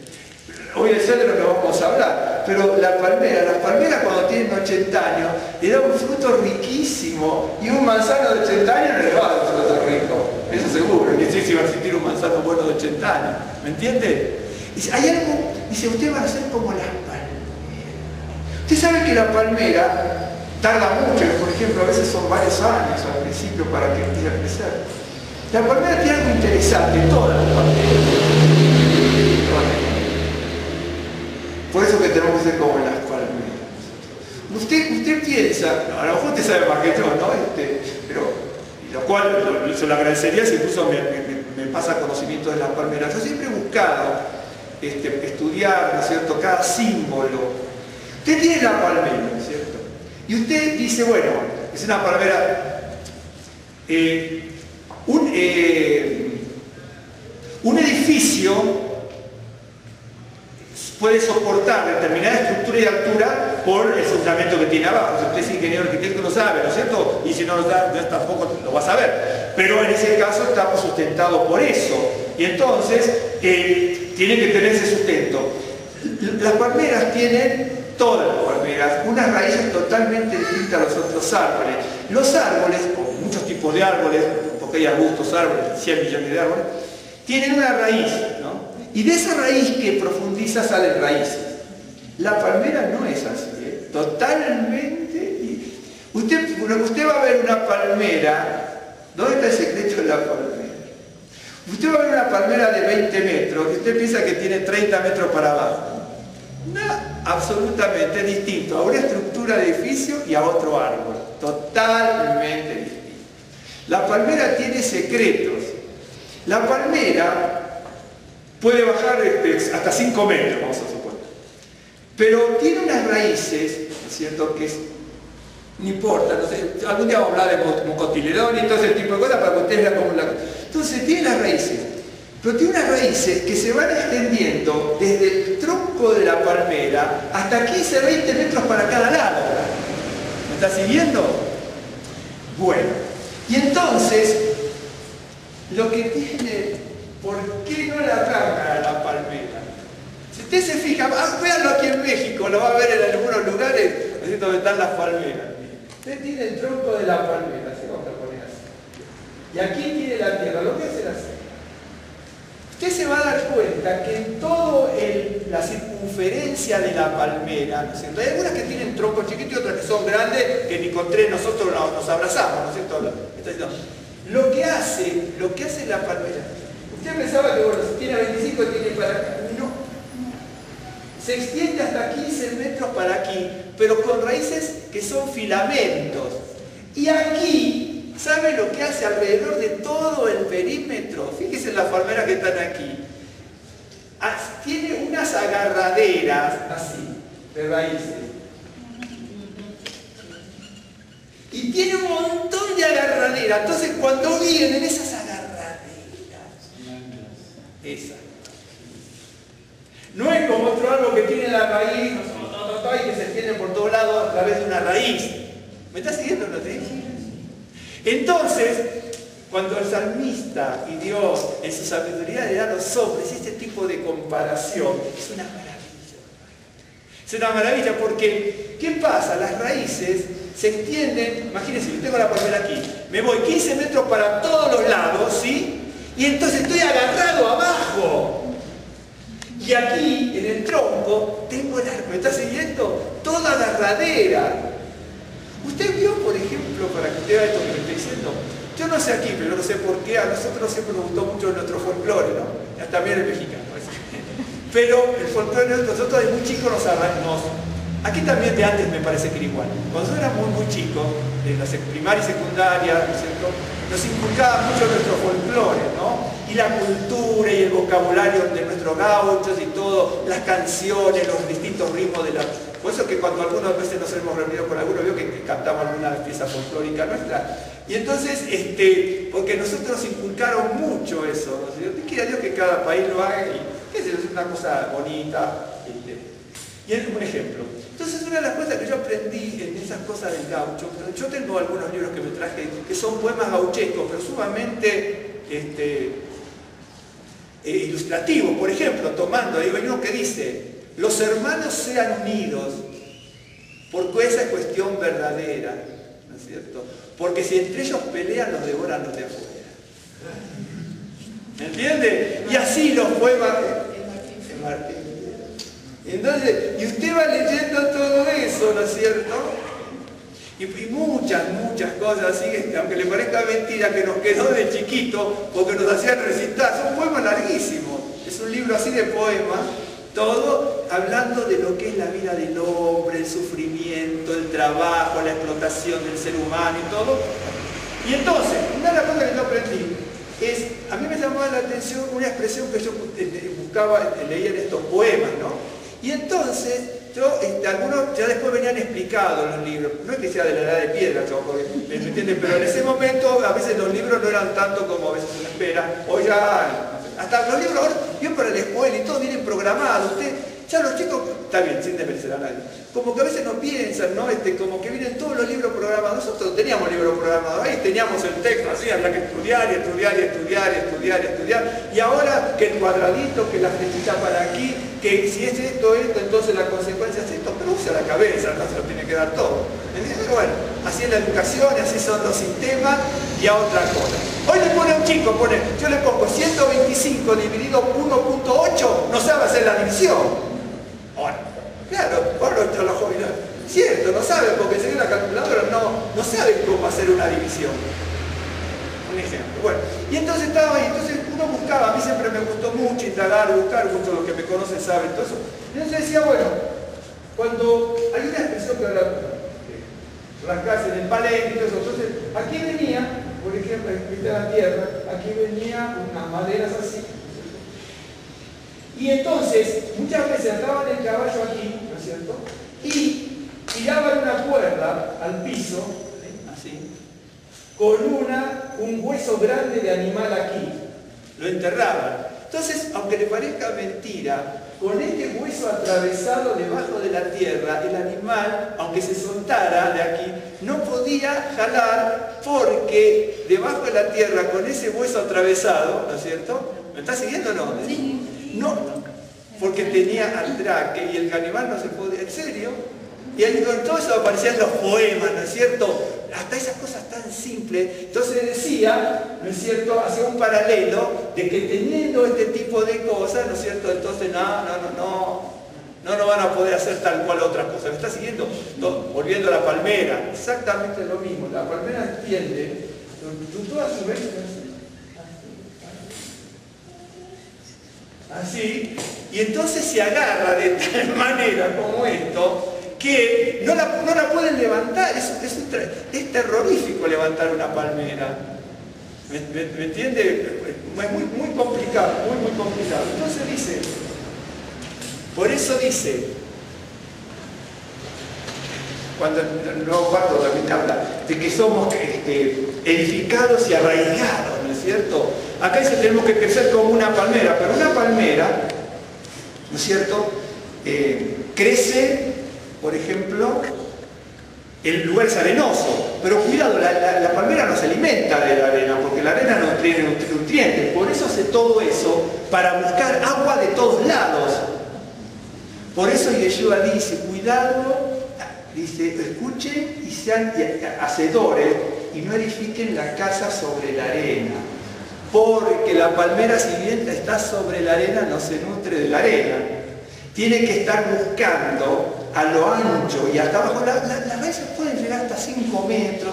Hoy el cedro no vamos a hablar, pero las palmeras cuando tienen 80 años le da un fruto riquísimo y un manzano de 80 años no le va a dar un fruto rico, eso seguro, que sí se va a sentir un manzano bueno de 80 años, ¿me entiende? Dice, hay algo, dice, usted va a ser como las palmeras. Usted sabe que la palmera tarda mucho, por ejemplo, a veces son varios años al principio para que empiece a crecer. La palmera tiene algo interesante, todas las palmeras. Por eso que tenemos que ser como las palmeras. Usted piensa, a lo mejor usted sabe más que yo, ¿no? Pero, lo cual se lo agradecería si incluso me pasa conocimiento de las palmeras. Yo siempre he buscado estudiar, ¿no es cierto?, cada símbolo. Usted tiene la palmera, ¿no es cierto? Y usted dice, bueno, es una palmera, un edificio puede soportar determinada estructura y altura por el fundamento que tiene abajo. Si usted es ingeniero arquitecto lo sabe, ¿no es cierto? Y si no lo sabe, tampoco lo va a saber. Pero en ese caso estamos sustentados por eso. Y entonces tiene que tener ese sustento. Las palmeras tienen, todas las palmeras, unas raíces totalmente distintas a los otros árboles. Los árboles, o muchos tipos de árboles, porque hay arbustos, árboles, 100 millones de árboles, tienen una raíz, ¿no? Y de esa raíz que profundiza salen raíces. La palmera no es así, ¿eh? Totalmente. Usted va a ver una palmera. ¿Dónde está el secreto de la palmera? Usted va a ver una palmera de 20 metros y usted piensa que tiene 30 metros para abajo. No, absolutamente distinto a una estructura de edificio y a otro árbol. Totalmente distinto. La palmera tiene secretos. La palmera puede bajar hasta 5 metros, vamos a suponer. Pero tiene unas raíces, ¿no es cierto?, que no importa, no sé, algún día vamos a hablar de mocotiledón y todo ese tipo de cosas para que ustedes vean cómo la... Entonces tiene las raíces, pero tiene unas raíces que se van extendiendo desde el tronco de la palmera hasta 15, 20 metros para cada lado. ¿Me está siguiendo? Bueno, y entonces, lo que tiene... ¿Por qué no la arrancan a la palmera? Si usted se fija, véanlo aquí en México, lo va a ver en algunos lugares, así donde están las palmeras. Usted tiene el tronco de la palmera, así vamos a poner así. Y aquí tiene la tierra, lo que hace así. Usted se va a dar cuenta que en toda la circunferencia de la palmera, ¿no es cierto? Hay algunas que tienen troncos chiquitos y otras que son grandes, que ni con tres nosotros nos abrazamos, ¿no es cierto? Lo que hace la palmera. Usted pensaba que, bueno, si tiene 25 tiene para acá. No. Se extiende hasta 15 metros para aquí, pero con raíces que son filamentos. Y aquí, ¿sabe lo que hace alrededor de todo el perímetro? Fíjese en las palmeras que están aquí. Tiene unas agarraderas, así, de raíces. Y tiene un montón de agarraderas. Entonces, cuando vienen esas agarraderas, esa. No es como otro árbol que tiene la raíz y que se extiende por todos lados a través de una raíz. ¿Me está siguiendo lo que te dije? Entonces, cuando el salmista y Dios en su sabiduría le da a los hombres este tipo de comparación, es una maravilla. Es una maravilla porque, ¿qué pasa? Las raíces se extienden, imagínense, yo tengo la palmera aquí, me voy 15 metros para todos los lados, ¿sí? Y entonces estoy agarrado abajo. Y aquí, en el tronco, tengo el arco. ¿Me está siguiendo? Toda agarradera. Usted vio, por ejemplo, para que usted vea esto que me estoy diciendo, yo no sé aquí, pero no sé por qué, a nosotros siempre nos gustó mucho nuestro folclore, ¿no? También el mexicano. Pero el folclore, nosotros de muy chicos aquí también de antes me parece que era igual. Cuando yo era muy chico, de la primaria y secundaria, ¿no es cierto?, nos inculcaba mucho nuestro folclore, ¿no? Y y la cultura y el vocabulario de nuestros gauchos y todo, las canciones, los distintos ritmos de la... Por eso que cuando algunas veces nos hemos reunido con algunos, veo que cantamos alguna pieza folclórica nuestra. Y entonces, porque nosotros nos inculcaron mucho eso, ¿no? Yo quiera Dios que cada país lo haga y qué sé yo, es una cosa bonita. Y es un ejemplo. Entonces una de las cosas que yo aprendí en esas cosas del gaucho, yo tengo algunos libros que me traje que son poemas gauchescos, pero sumamente ilustrativos. Por ejemplo, tomando, hay uno que dice: los hermanos sean unidos, porque esa es cuestión verdadera, ¿no es cierto? Porque si entre ellos pelean, los devoran los de afuera. ¿Me entiende? Y así los poemas... Entonces, y usted va leyendo todo eso, ¿no es cierto? Y muchas cosas así, aunque le parezca mentira, que nos quedó de chiquito, porque nos hacían recitar, son poemas larguísimos. Es un libro así de poemas, todo hablando de lo que es la vida del hombre, el sufrimiento, el trabajo, la explotación del ser humano y todo. Y entonces, una de las cosas que yo aprendí es, a mí me llamaba la atención una expresión que yo buscaba, leía en estos poemas, ¿no? Y entonces, algunos ya después venían explicados los libros, no es que sea de la edad de piedra, ¿me entiendes? Pero en ese momento a veces los libros no eran tanto como a veces se espera, o ya, hasta los libros ahora, yo para la escuela y todo vienen programados, ya los chicos, está bien, sin desmerecer a nadie, como que a veces no piensan, ¿no? Como que vienen todos los libros programados. Nosotros teníamos libros programados, ahí teníamos el texto, así había que estudiar y estudiar y estudiar y estudiar y estudiar. Y ahora que el cuadradito, que la flechita para aquí, que si es esto, entonces la consecuencia es esto, pero usa la cabeza, no se lo tiene que dar todo. ¿Entiendes? Bueno, así es la educación, así son los sistemas y a otra cosa. Hoy le pone a un chico, yo le pongo 125 dividido 1.8, no sabe hacer la división. Ahora, claro, los jóvenes, cierto, no saben, porque según la calculadora no saben cómo hacer una división. Un ejemplo. Bueno, y entonces estaba ahí, entonces uno buscaba, a mí siempre me gustó mucho indagar, buscar, muchos de los que me conocen saben todo eso. Y entonces decía, bueno, cuando hay una expresión que ahora rascarse en el palenque y todo eso, entonces aquí venía, por ejemplo, en la tierra, aquí venía unas maderas así. Y entonces, muchas veces ataban el caballo aquí, ¿no es cierto? Y tiraban una cuerda al piso, así, con un hueso grande de animal aquí. Lo enterraban. Entonces, aunque le parezca mentira, con este hueso atravesado debajo de la tierra, el animal, aunque se soltara de aquí, no podía jalar porque debajo de la tierra, con ese hueso atravesado, ¿no es cierto? ¿Me está siguiendo o no? Sí. No, porque tenía atraque y el animal no se podía, ¿en serio? Y ahí con todo eso aparecían los poemas, ¿no es cierto? Hasta esas cosas tan simples. Entonces decía, ¿no es cierto? Hacía un paralelo de que teniendo este tipo de cosas, ¿no es cierto? Entonces no van a poder hacer tal cual otra cosa. ¿Me está siguiendo? Volviendo a la palmera, exactamente lo mismo. La palmera extiende toda su vez. Así, y entonces se agarra de tal manera como esto, que no la pueden levantar, es terrorífico levantar una palmera. ¿Me entiende? Es muy complicado, muy complicado. Entonces dice, por eso dice, cuando el nuevo pacto también habla de que somos edificados y arraigados, ¿no es cierto? Acá dice tenemos que crecer como una palmera, pero una palmera, ¿no es cierto? Crece, por ejemplo, en lugares arenosos, pero cuidado, la palmera no se alimenta de la arena, porque la arena no tiene nutrientes, por eso hace todo eso, para buscar agua de todos lados. Por eso Yeshua dice, cuidado, dice, escuchen y sean hacedores y no edifiquen la casa sobre la arena. Porque la palmera, si bien está sobre la arena, no se nutre de la arena. Tiene que estar buscando a lo ancho y hasta abajo. Las raíces pueden llegar hasta 5 metros,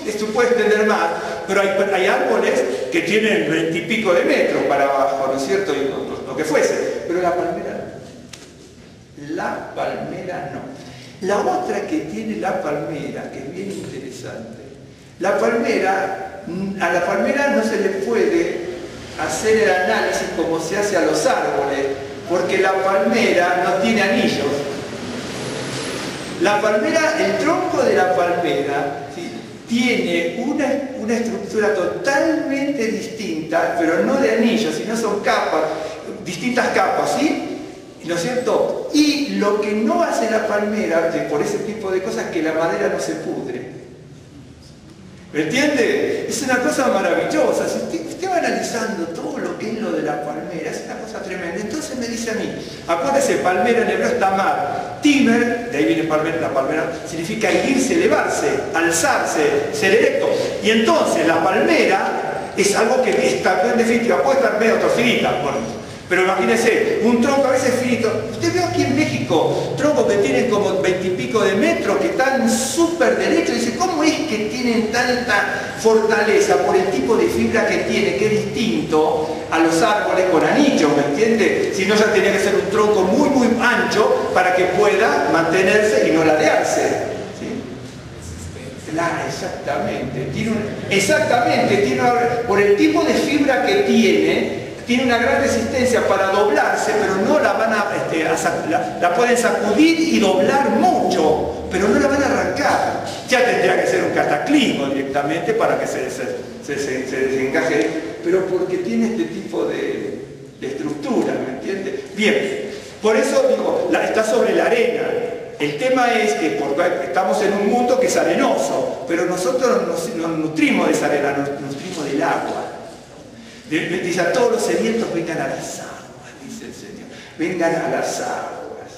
esto puede extender más, pero hay árboles que tienen 20 y pico de metros para abajo, ¿no es cierto? Y lo que fuese. Pero la palmera no. La palmera no. La otra que tiene la palmera, que es bien interesante, a la palmera no se le puede hacer el análisis como se hace a los árboles, porque la palmera no tiene anillos. La palmera, el tronco de la palmera, ¿sí?, tiene una estructura totalmente distinta, pero no de anillos, sino son capas, distintas capas, ¿sí? ¿No es cierto? Y lo que no hace la palmera, por ese tipo de cosas, es que la madera no se pudre. ¿Me entiende? Es una cosa maravillosa. Si usted va analizando todo lo que es lo de la palmera, es una cosa tremenda. Entonces me dice a mí, acuérdese, palmera en hebreo es tamar. Timer, de ahí viene palmera, la palmera significa erguirse, elevarse, alzarse, ser erecto. Y entonces la palmera es algo que está, en definitiva, puede estar medio torcidita, bueno. Pero imagínense, un tronco a veces finito. Usted ve aquí en México troncos que tienen como 20 y pico de metros, que están súper derechos. Dice, ¿cómo es que tienen tanta fortaleza? Por el tipo de fibra que tiene, que es distinto a los árboles con anillos, ¿me entiende? Si no, ya tenía que ser un tronco muy, muy ancho para que pueda mantenerse y no ladearse. ¿Sí? Claro, exactamente. Por el tipo de fibra que tiene una gran resistencia para doblarse, pero no la van la pueden sacudir y doblar mucho, pero no la van a arrancar. Ya tendría que ser un cataclismo directamente para que se desencaje, pero porque tiene este tipo de estructura, ¿me entiende? Bien, por eso digo, está sobre la arena. El tema es que estamos en un mundo que es arenoso, pero nosotros nos nutrimos de esa arena, nos nutrimos del agua. Dice, a todos los sedientos vengan a las aguas, dice el Señor, vengan a las aguas,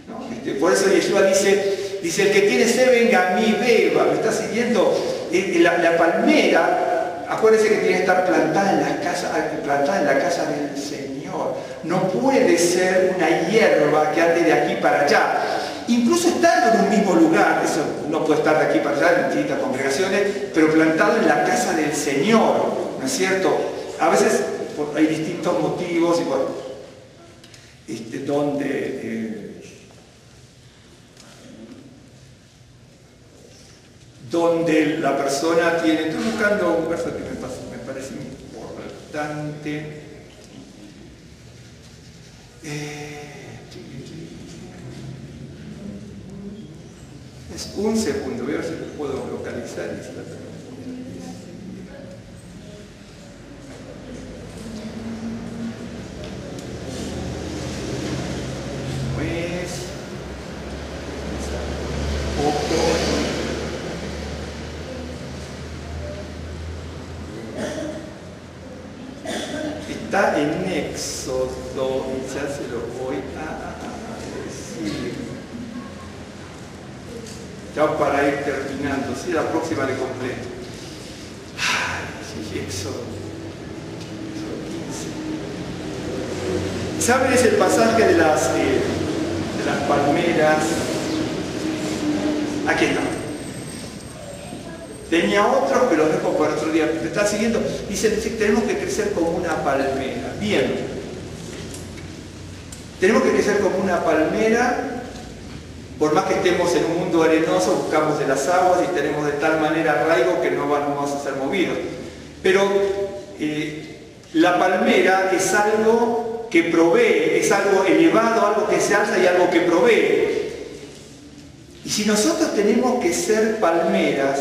¿no? Por eso Yeshua dice, el que tiene sed venga a mí, beba. ¿Me está siguiendo? La palmera, acuérdense que tiene que estar plantada en la casa del Señor. No puede ser una hierba que ande de aquí para allá. Incluso estando en un mismo lugar, eso no puede estar de aquí para allá en distintas congregaciones, pero plantado en la casa del Señor, ¿no es cierto? A veces hay distintos motivos, y bueno, donde la persona tiene, estoy buscando un verso que me parece importante. Es un segundo, voy a ver si lo puedo localizar. Está en Éxodo, y ya se lo voy a decir. Ya para ir terminando, ¿sí? La próxima le completo. Sí, Éxodo 15. ¿Saben? Es el pasaje de las palmeras. Aquí está. Tenía otros, pero los dejo para otro día. ¿Me está siguiendo? Dice, tenemos que crecer como una palmera. Bien. Tenemos que crecer como una palmera. Por más que estemos en un mundo arenoso, buscamos de las aguas y tenemos de tal manera arraigo que no vamos a ser movidos. Pero la palmera es algo que provee, es algo elevado, algo que se alza y algo que provee. Y si nosotros tenemos que ser palmeras,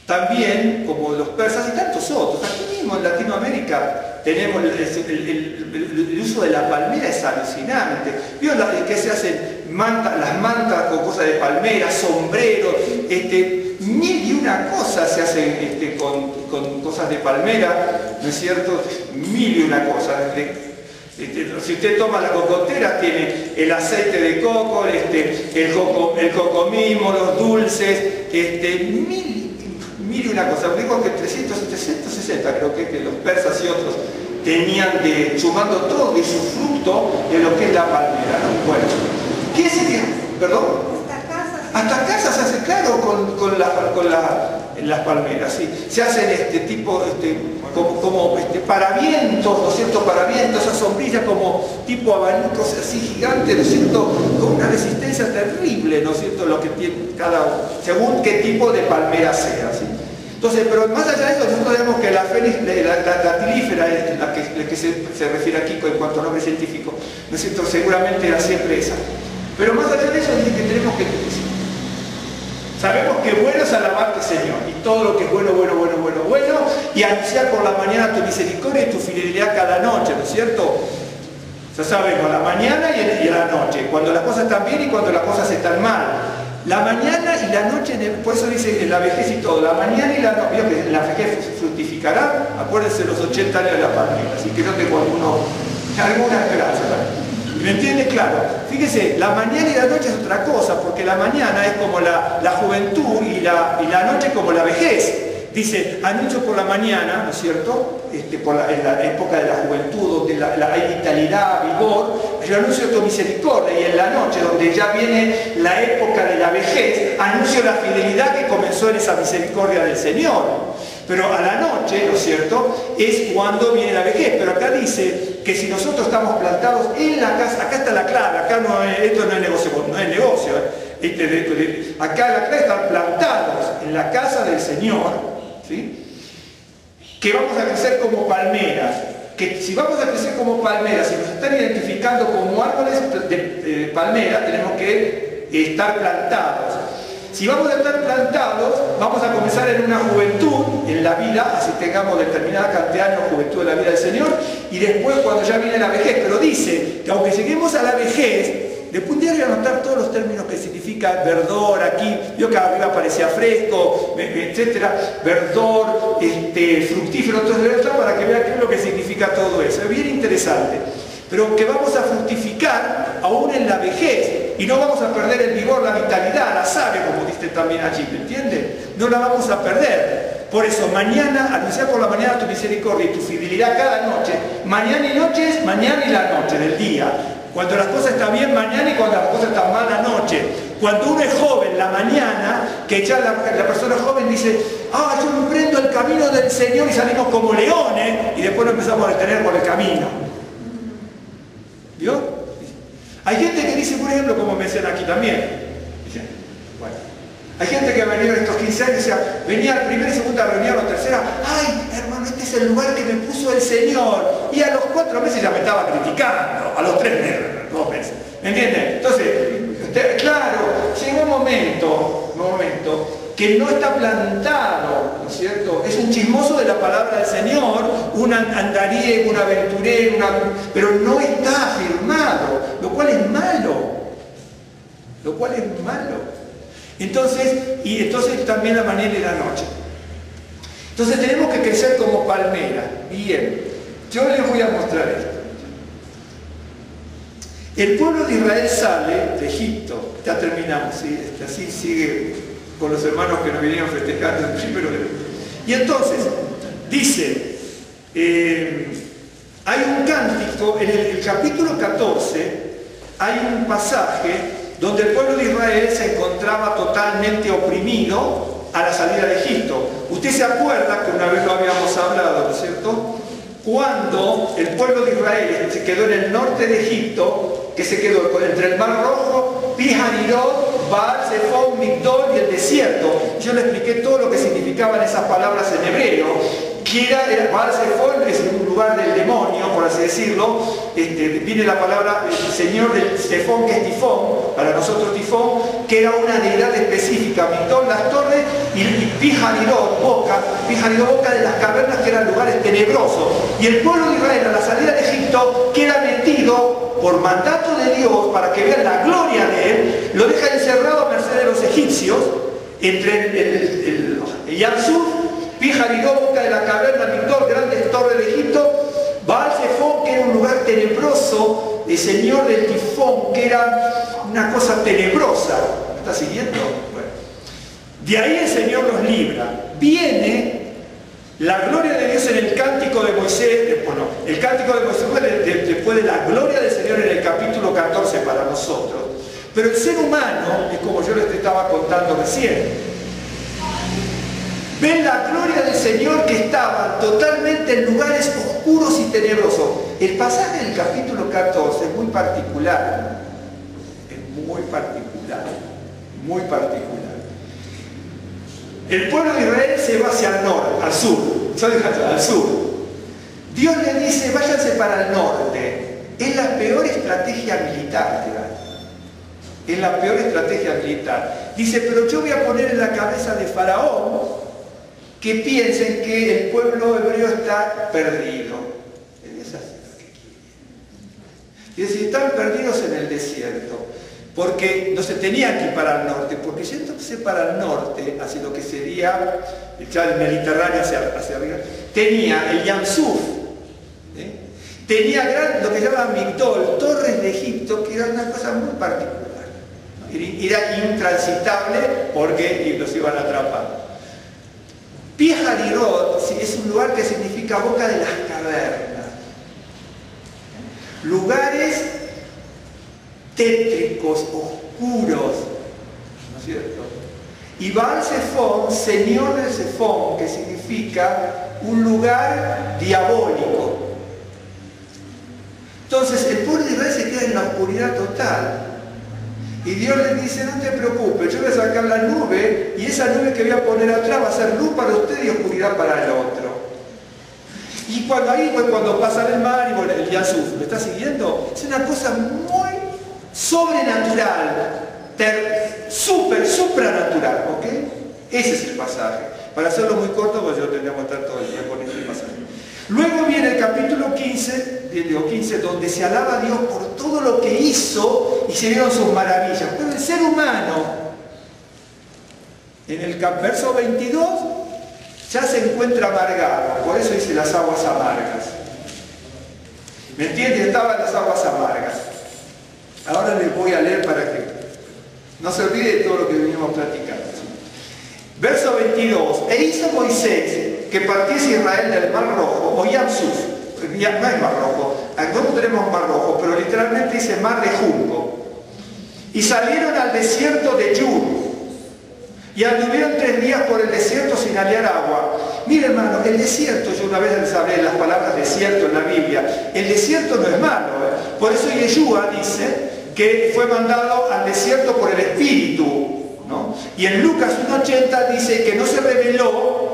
también, como los persas y tantos otros, aquí mismo en Latinoamérica tenemos el uso de la palmera, es alucinante. ¿Vio que se hacen las mantas con cosas de palmera, sombreros, mil y una cosas se hacen con cosas de palmera, ¿no es cierto? Mil y una cosas. Si usted toma la cocotera, tiene el aceite de coco, el coco mismo, los dulces, mil y una cosa. Digo que 360 creo que los persas y otros tenían sumando todo y su fruto de lo que es la palmera, ¿no? Bueno, ¿qué sería? ¿Perdón? Hasta casas se hace, claro, con las palmeras, ¿sí? Se hacen como paravientos, ¿no es cierto? Paravientos, esas sombrillas como tipo abanicos así gigantes, ¿no es cierto? Con una resistencia terrible, ¿no es cierto? Lo que tiene según qué tipo de palmera sea, ¿sí? Entonces, pero más allá de eso, nosotros vemos que la datilífera, la que se refiere aquí en cuanto a nombre científico, ¿no es cierto? Seguramente era siempre esa. Pero más allá de eso, dice que tenemos que sabemos que bueno es alabarte, Señor, y todo lo que es bueno, bueno, bueno, bueno, bueno, y anunciar por la mañana tu misericordia y tu fidelidad cada noche, ¿no es cierto? Ya sabemos, a la mañana y a la noche, cuando las cosas están bien y cuando las cosas están mal. La mañana y la noche, por eso dice en la vejez y todo, la mañana y la noche, vio que la vejez fructificará, acuérdense los 80 años de la pandemia, así que no tengo alguna esperanza. ¿Me entiendes? Claro. Fíjese, la mañana y la noche es otra cosa, porque la mañana es como la juventud y la noche como la vejez. Dice, anuncio por la mañana, ¿no es cierto? En la época de la juventud, donde hay vitalidad, vigor, yo anuncio tu misericordia, y en la noche, donde ya viene la época de la vejez, anuncio la fidelidad que comenzó en esa misericordia del Señor. Pero a la noche, ¿no es cierto?, es cuando viene la vejez. Pero acá dice que si nosotros estamos plantados en la casa, acá está la clave, acá esto no es negocio, no es negocio. Acá la clave están plantados en la casa del Señor, ¿sí? Que vamos a crecer como palmeras. Que si vamos a crecer como palmeras, si nos están identificando como árboles de palmera, tenemos que estar plantados. Si vamos a estar plantados, vamos a comenzar en una juventud en la vida, así tengamos determinada cantidad de años, juventud de la vida del Señor, y después cuando ya viene la vejez. Pero dice que aunque lleguemos a la vejez, después voy a anotar todos los términos que significa verdor aquí, vio que arriba aparecía fresco, etcétera, verdor, fructífero, entonces para que vean qué es lo que significa todo eso. Es bien interesante. Pero que vamos a fructificar aún en la vejez y no vamos a perder el vigor, la vitalidad, la savia, como dice también allí, ¿me entienden? No la vamos a perder. Por eso, mañana, anunciar por la mañana tu misericordia y tu fidelidad cada noche. Mañana y noche es mañana y la noche del día. Cuando las cosas están bien, mañana, y cuando las cosas están mal, la noche. Cuando uno es joven, la mañana, que ya la persona joven dice, yo emprendo el camino del Señor, y salimos como leones, y después nos empezamos a detener por el camino. ¿Vio? Hay gente que dice, por ejemplo, como mencionan aquí también, bueno, hay gente que ha venido en estos 15 años, o sea, venía a la primera y segunda reunión, a la tercera, ¡ay, hermano, este es el lugar que me puso el Señor! Y a los 4 meses ya me estaba criticando, a los 3 meses, 2 meses, ¿me entienden? Entonces, claro, llega un momento que no está plantado, ¿no es cierto? Es un chismoso de la palabra del Señor, un andariego, un aventurero, pero no está afirmado, lo cual es malo. Lo cual es malo. Entonces también la mañana y la noche. Entonces tenemos que crecer como palmera. Bien, yo les voy a mostrar esto. El pueblo de Israel sale de Egipto, ya terminamos, ¿sí? Así sigue con los hermanos que nos vinieron festejando primero. Y entonces, dice, hay un cántico, en el capítulo 14, hay un pasaje donde el pueblo de Israel se encontraba totalmente oprimido a la salida de Egipto. Usted se acuerda que una vez lo habíamos hablado, ¿no es cierto?, cuando el pueblo de Israel se quedó en el norte de Egipto, que se quedó entre el Mar Rojo, Pi-Hahirot, Baal-Zephon, Migdol y el desierto. Yo le expliqué todo lo que significaban esas palabras en hebreo, que era Baal-Zephon, es un lugar del demonio, por así decirlo. Viene la palabra el señor del Zephon, que es Tifón, para nosotros Tifón, que era una deidad específica. Migdol, las torres, y Pi-Hahirot, boca de las cavernas, que eran lugares tenebrosos. Y el pueblo de Israel, a la salida de Egipto, queda metido por mandato de Dios, para que vean la gloria de Él, lo deja encerrado a merced de los egipcios, entre el Yamsuf, Pi-Hahirot, boca de la caverna, Migdol, grandes torres de Egipto, Baal-Zephon, que era un lugar tenebroso, el señor del Tifón, que era una cosa tenebrosa. ¿Me está siguiendo? Bueno. De ahí el Señor nos libra. Viene la gloria de Dios en el cántico de Moisés, el cántico de Moisés después de la gloria del Señor en el capítulo 14 para nosotros. Pero el ser humano, es como yo les estaba contando recién, ven la gloria del Señor, que estaba totalmente en lugares oscuros y tenebrosos. El pasaje del capítulo 14 es muy particular. Es muy particular. Muy particular. El pueblo de Israel se va hacia el norte, al sur, al sur. Dios le dice, váyanse para el norte. Es la peor estrategia militar, es la peor estrategia militar. Dice, pero yo voy a poner en la cabeza de Faraón que piensen que el pueblo hebreo está perdido. Es así lo que quiere. Es decir, están perdidos en el desierto. Porque no se tenían que ir para el norte, porque yéndose para el norte, hacia lo que sería ya el Mediterráneo hacia arriba, tenía el Yamsuf, tenía lo que llaman Migdol, torres de Egipto, que era una cosa muy particular. Era intransitable porque los iban a atrapar. Pi-Hahiroth es un lugar que significa boca de las cavernas. Lugares tétricos, oscuros, ¿no es cierto? Y Baal-Zephon, señor del Zephon, que significa un lugar diabólico. Entonces el pueblo de Israel se queda en la oscuridad total. Y Dios le dice, no te preocupes, yo voy a sacar la nube y esa nube que voy a poner atrás va a ser luz para usted y oscuridad para el otro. Y cuando ahí, pues cuando pasa el mar y bueno, el Yasuf, ¿me está siguiendo? Es una cosa muy sobrenatural, supranatural, ¿ok? Ese es el pasaje. Para hacerlo muy corto, pues yo tendríamos que estar todo el día con este pasaje. Luego viene el capítulo 15, donde se alaba a Dios por todo lo que hizo y se vieron sus maravillas. Pero el ser humano, en el verso 22, ya se encuentra amargado. Por eso dice las aguas amargas. ¿Me entiendes? Estaban las aguas amargas. Ahora les voy a leer para que no se olvide de todo lo que venimos platicando. Verso 22. E hizo Moisés que partiese Israel del Mar Rojo, o Yamsuf, no es Mar Rojo, nosotros tenemos Mar Rojo, pero literalmente dice Mar de Junco. Y salieron al desierto de Yur, y anduvieron 3 días por el desierto sin hallar agua. Mire hermano, el desierto, yo una vez les hablé las palabras desierto en la Biblia, el desierto no es malo, Por eso Yeshua dice que fue mandado al desierto por el Espíritu, ¿no? Y en Lucas 1:80 dice que no se reveló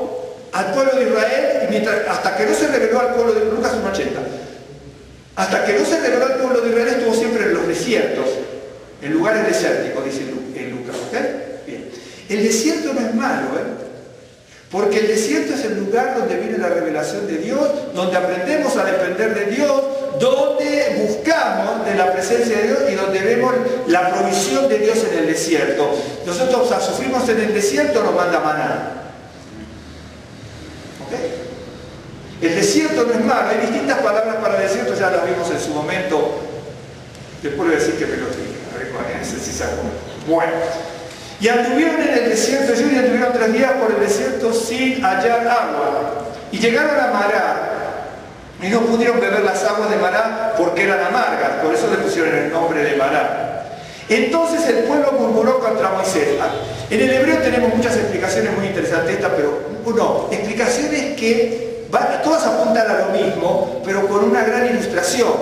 al pueblo de Israel, hasta que no se reveló al pueblo de Lucas 1:80, hasta que no se reveló al pueblo de Israel estuvo siempre en los desiertos, en lugares desérticos, dice en Lucas, ¿ok? Bien. El desierto no es malo, porque el desierto es el lugar donde viene la revelación de Dios, donde aprendemos a depender de Dios, donde buscamos de la presencia de Dios y donde vemos la provisión de Dios en el desierto. Nosotros sufrimos en el desierto, nos manda maná. ¿Ok? El desierto no es malo, hay distintas palabras para el desierto, ya las vimos en su momento. Después voy a decir que me lo diga, si se acuerdan. Bueno. Y anduvieron en el desierto, y anduvieron 3 días por el desierto sin hallar agua. Y llegaron a Mará, y no pudieron beber las aguas de Mará porque eran amargas, por eso le pusieron el nombre de Mará. Entonces el pueblo murmuró contra Moisés. En el hebreo tenemos muchas explicaciones muy interesantes, pero no, explicaciones que todas apuntan a lo mismo, pero con una gran ilustración.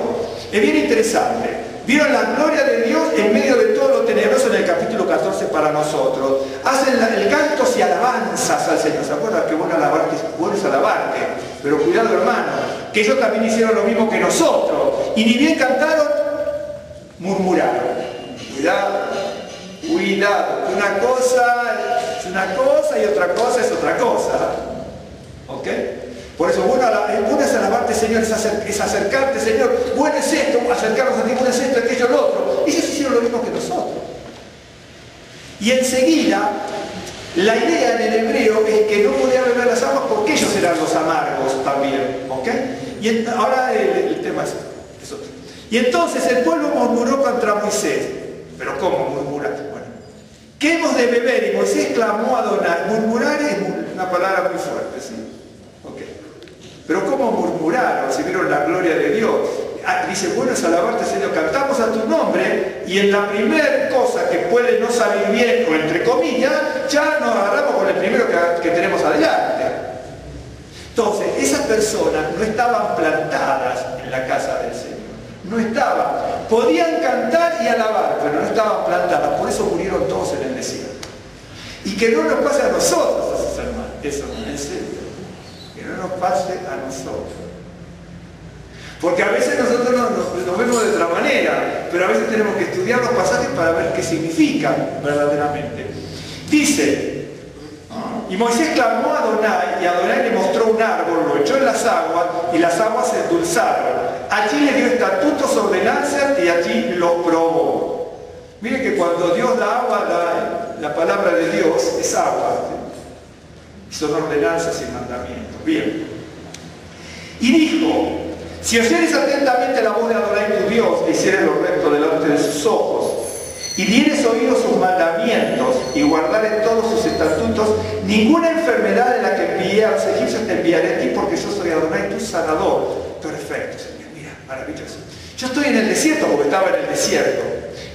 Es bien interesante. Vieron la gloria de Dios en medio de todo lo tenebroso en el capítulo 14 para nosotros. Hacen el cantos y alabanzas al Señor. ¿Se acuerdan que bueno es alabarte? Pero cuidado hermano, que ellos también hicieron lo mismo que nosotros. Y ni bien cantaron, murmuraron. Cuidado, cuidado. Una cosa es una cosa y otra cosa es otra cosa. ¿Ok? Por eso, bueno es alabarte, Señor, es acercarte, Señor. Bueno es esto, acercarnos a ti, bueno es esto, aquello, lo otro. Ellos hicieron lo mismo que nosotros. Y enseguida, la idea en el hebreo es que no podían beber las aguas porque ellos eran los amargos también. ¿Ok? Y ahora el tema es otro. Y entonces el pueblo murmuró contra Moisés. ¿Pero cómo murmurar? Bueno, ¿qué hemos de beber? Y Moisés clamó a Adonai. Murmurar es una palabra muy fuerte, ¿sí? Pero ¿cómo murmuraron si vieron la gloria de Dios? Dice, bueno es alabarte, Señor, cantamos a tu nombre y en la primera cosa que puede no salir bien, o entre comillas, ya nos agarramos con el primero que tenemos adelante. Entonces, esas personas no estaban plantadas en la casa del Señor. No estaban. Podían cantar y alabar, pero no estaban plantadas. Por eso murieron todos en el desierto. Y que no nos pase a nosotros, hermanos. Eso, en serio. Que no nos pase a nosotros. Porque a veces nosotros nos vemos de otra manera, pero a veces tenemos que estudiar los pasajes para ver qué significan verdaderamente. Dice, y Moisés clamó a Adonai, y Adonai le mostró un árbol, lo echó en las aguas, y las aguas se endulzaron. Allí le dio estatutos, ordenanzas, y allí los probó. Miren que cuando Dios da agua, la palabra de Dios es agua. Y son ordenanzas y mandamientos. Bien. Y dijo, si oyeres atentamente la voz de Adonai tu Dios, e hicieres lo recto delante de sus ojos, y dieres oído sus mandamientos, y guardares todos sus estatutos, ninguna enfermedad de la que envié a los egipcios te enviaré a ti, porque yo soy Adonai tu sanador. Perfecto, Señor, mira, maravilloso. Yo estoy en el desierto porque estaba en el desierto,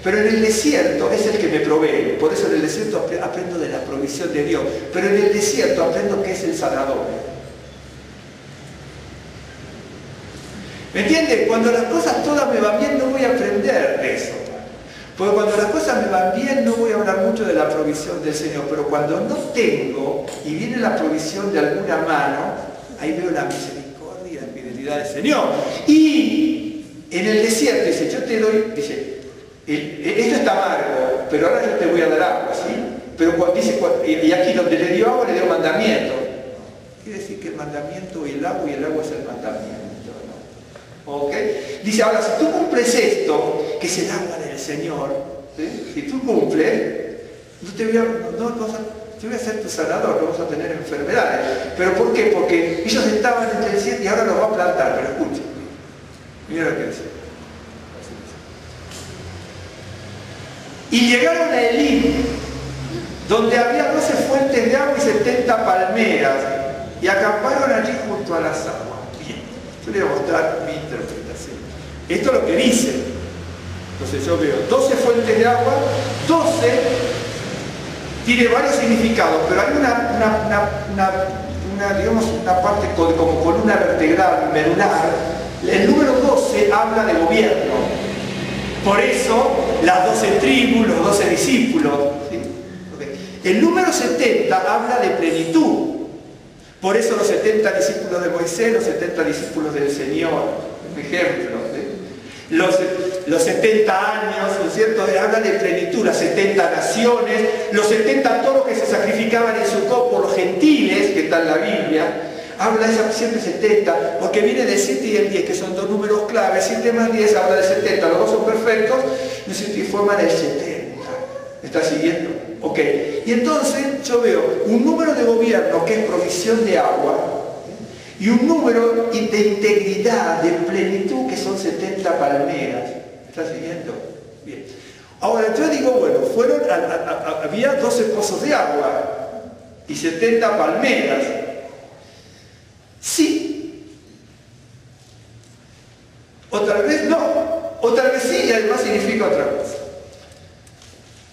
pero en el desierto es el que me provee. Por eso en el desierto aprendo de la provisión de Dios, pero en el desierto aprendo que es el sanador. ¿Me entiende? Cuando las cosas todas me van bien, no voy a aprender de eso. Porque cuando las cosas me van bien, no voy a hablar mucho de la provisión del Señor. Pero cuando no tengo, y viene la provisión de alguna mano, ahí veo la misericordia y la fidelidad del Señor. Y en el desierto dice, yo te doy, dice, esto está amargo, pero ahora yo te voy a dar agua, ¿sí? Pero dice, y aquí donde le dio agua, le dio mandamiento. Quiere decir que el mandamiento y el agua es el mandamiento. ¿Okay? Dice, ahora si tú cumples esto, que es el agua del Señor, ¿sí? Si tú cumples, te voy a ser tu sanador, no vas a tener enfermedades. ¿Pero por qué? Porque ellos estaban en el desierto y ahora los va a plantar, pero escuchen, mira lo que dice. Y llegaron a Elim, donde había 12 fuentes de agua y 70 palmeras, y acamparon allí junto a las aguas. Yo le voy a mostrar mi interpretación. Esto es lo que dice. Entonces yo veo 12 fuentes de agua, 12 tiene varios significados, pero hay digamos, una parte como columna vertebral, medular. El número 12 habla de gobierno. Por eso las 12 tribus, los 12 discípulos. ¿Sí? Okay. El número 70 habla de plenitud. Por eso los 70 discípulos de Moisés, los 70 discípulos del Señor, un ejemplo. ¿Sí? Los 70 años, ¿no es cierto? Habla de plenitud, las 70 naciones, los 70 toros que se sacrificaban en Sucot por los gentiles, que está en la Biblia. Habla siempre 70, porque viene del 7 y el 10, que son dos números claves. 7 más 10 habla de 70, los dos son perfectos, ¿no es cierto? Y forman el 70. ¿Me está siguiendo? Ok. Y entonces yo veo un número de gobierno que es provisión de agua y un número de integridad, de plenitud, que son 70 palmeras. ¿Me está siguiendo? Bien. Ahora yo digo, bueno, había 12 pozos de agua y 70 palmeras. Sí. O tal vez no. O tal vez sí y además significa otra cosa.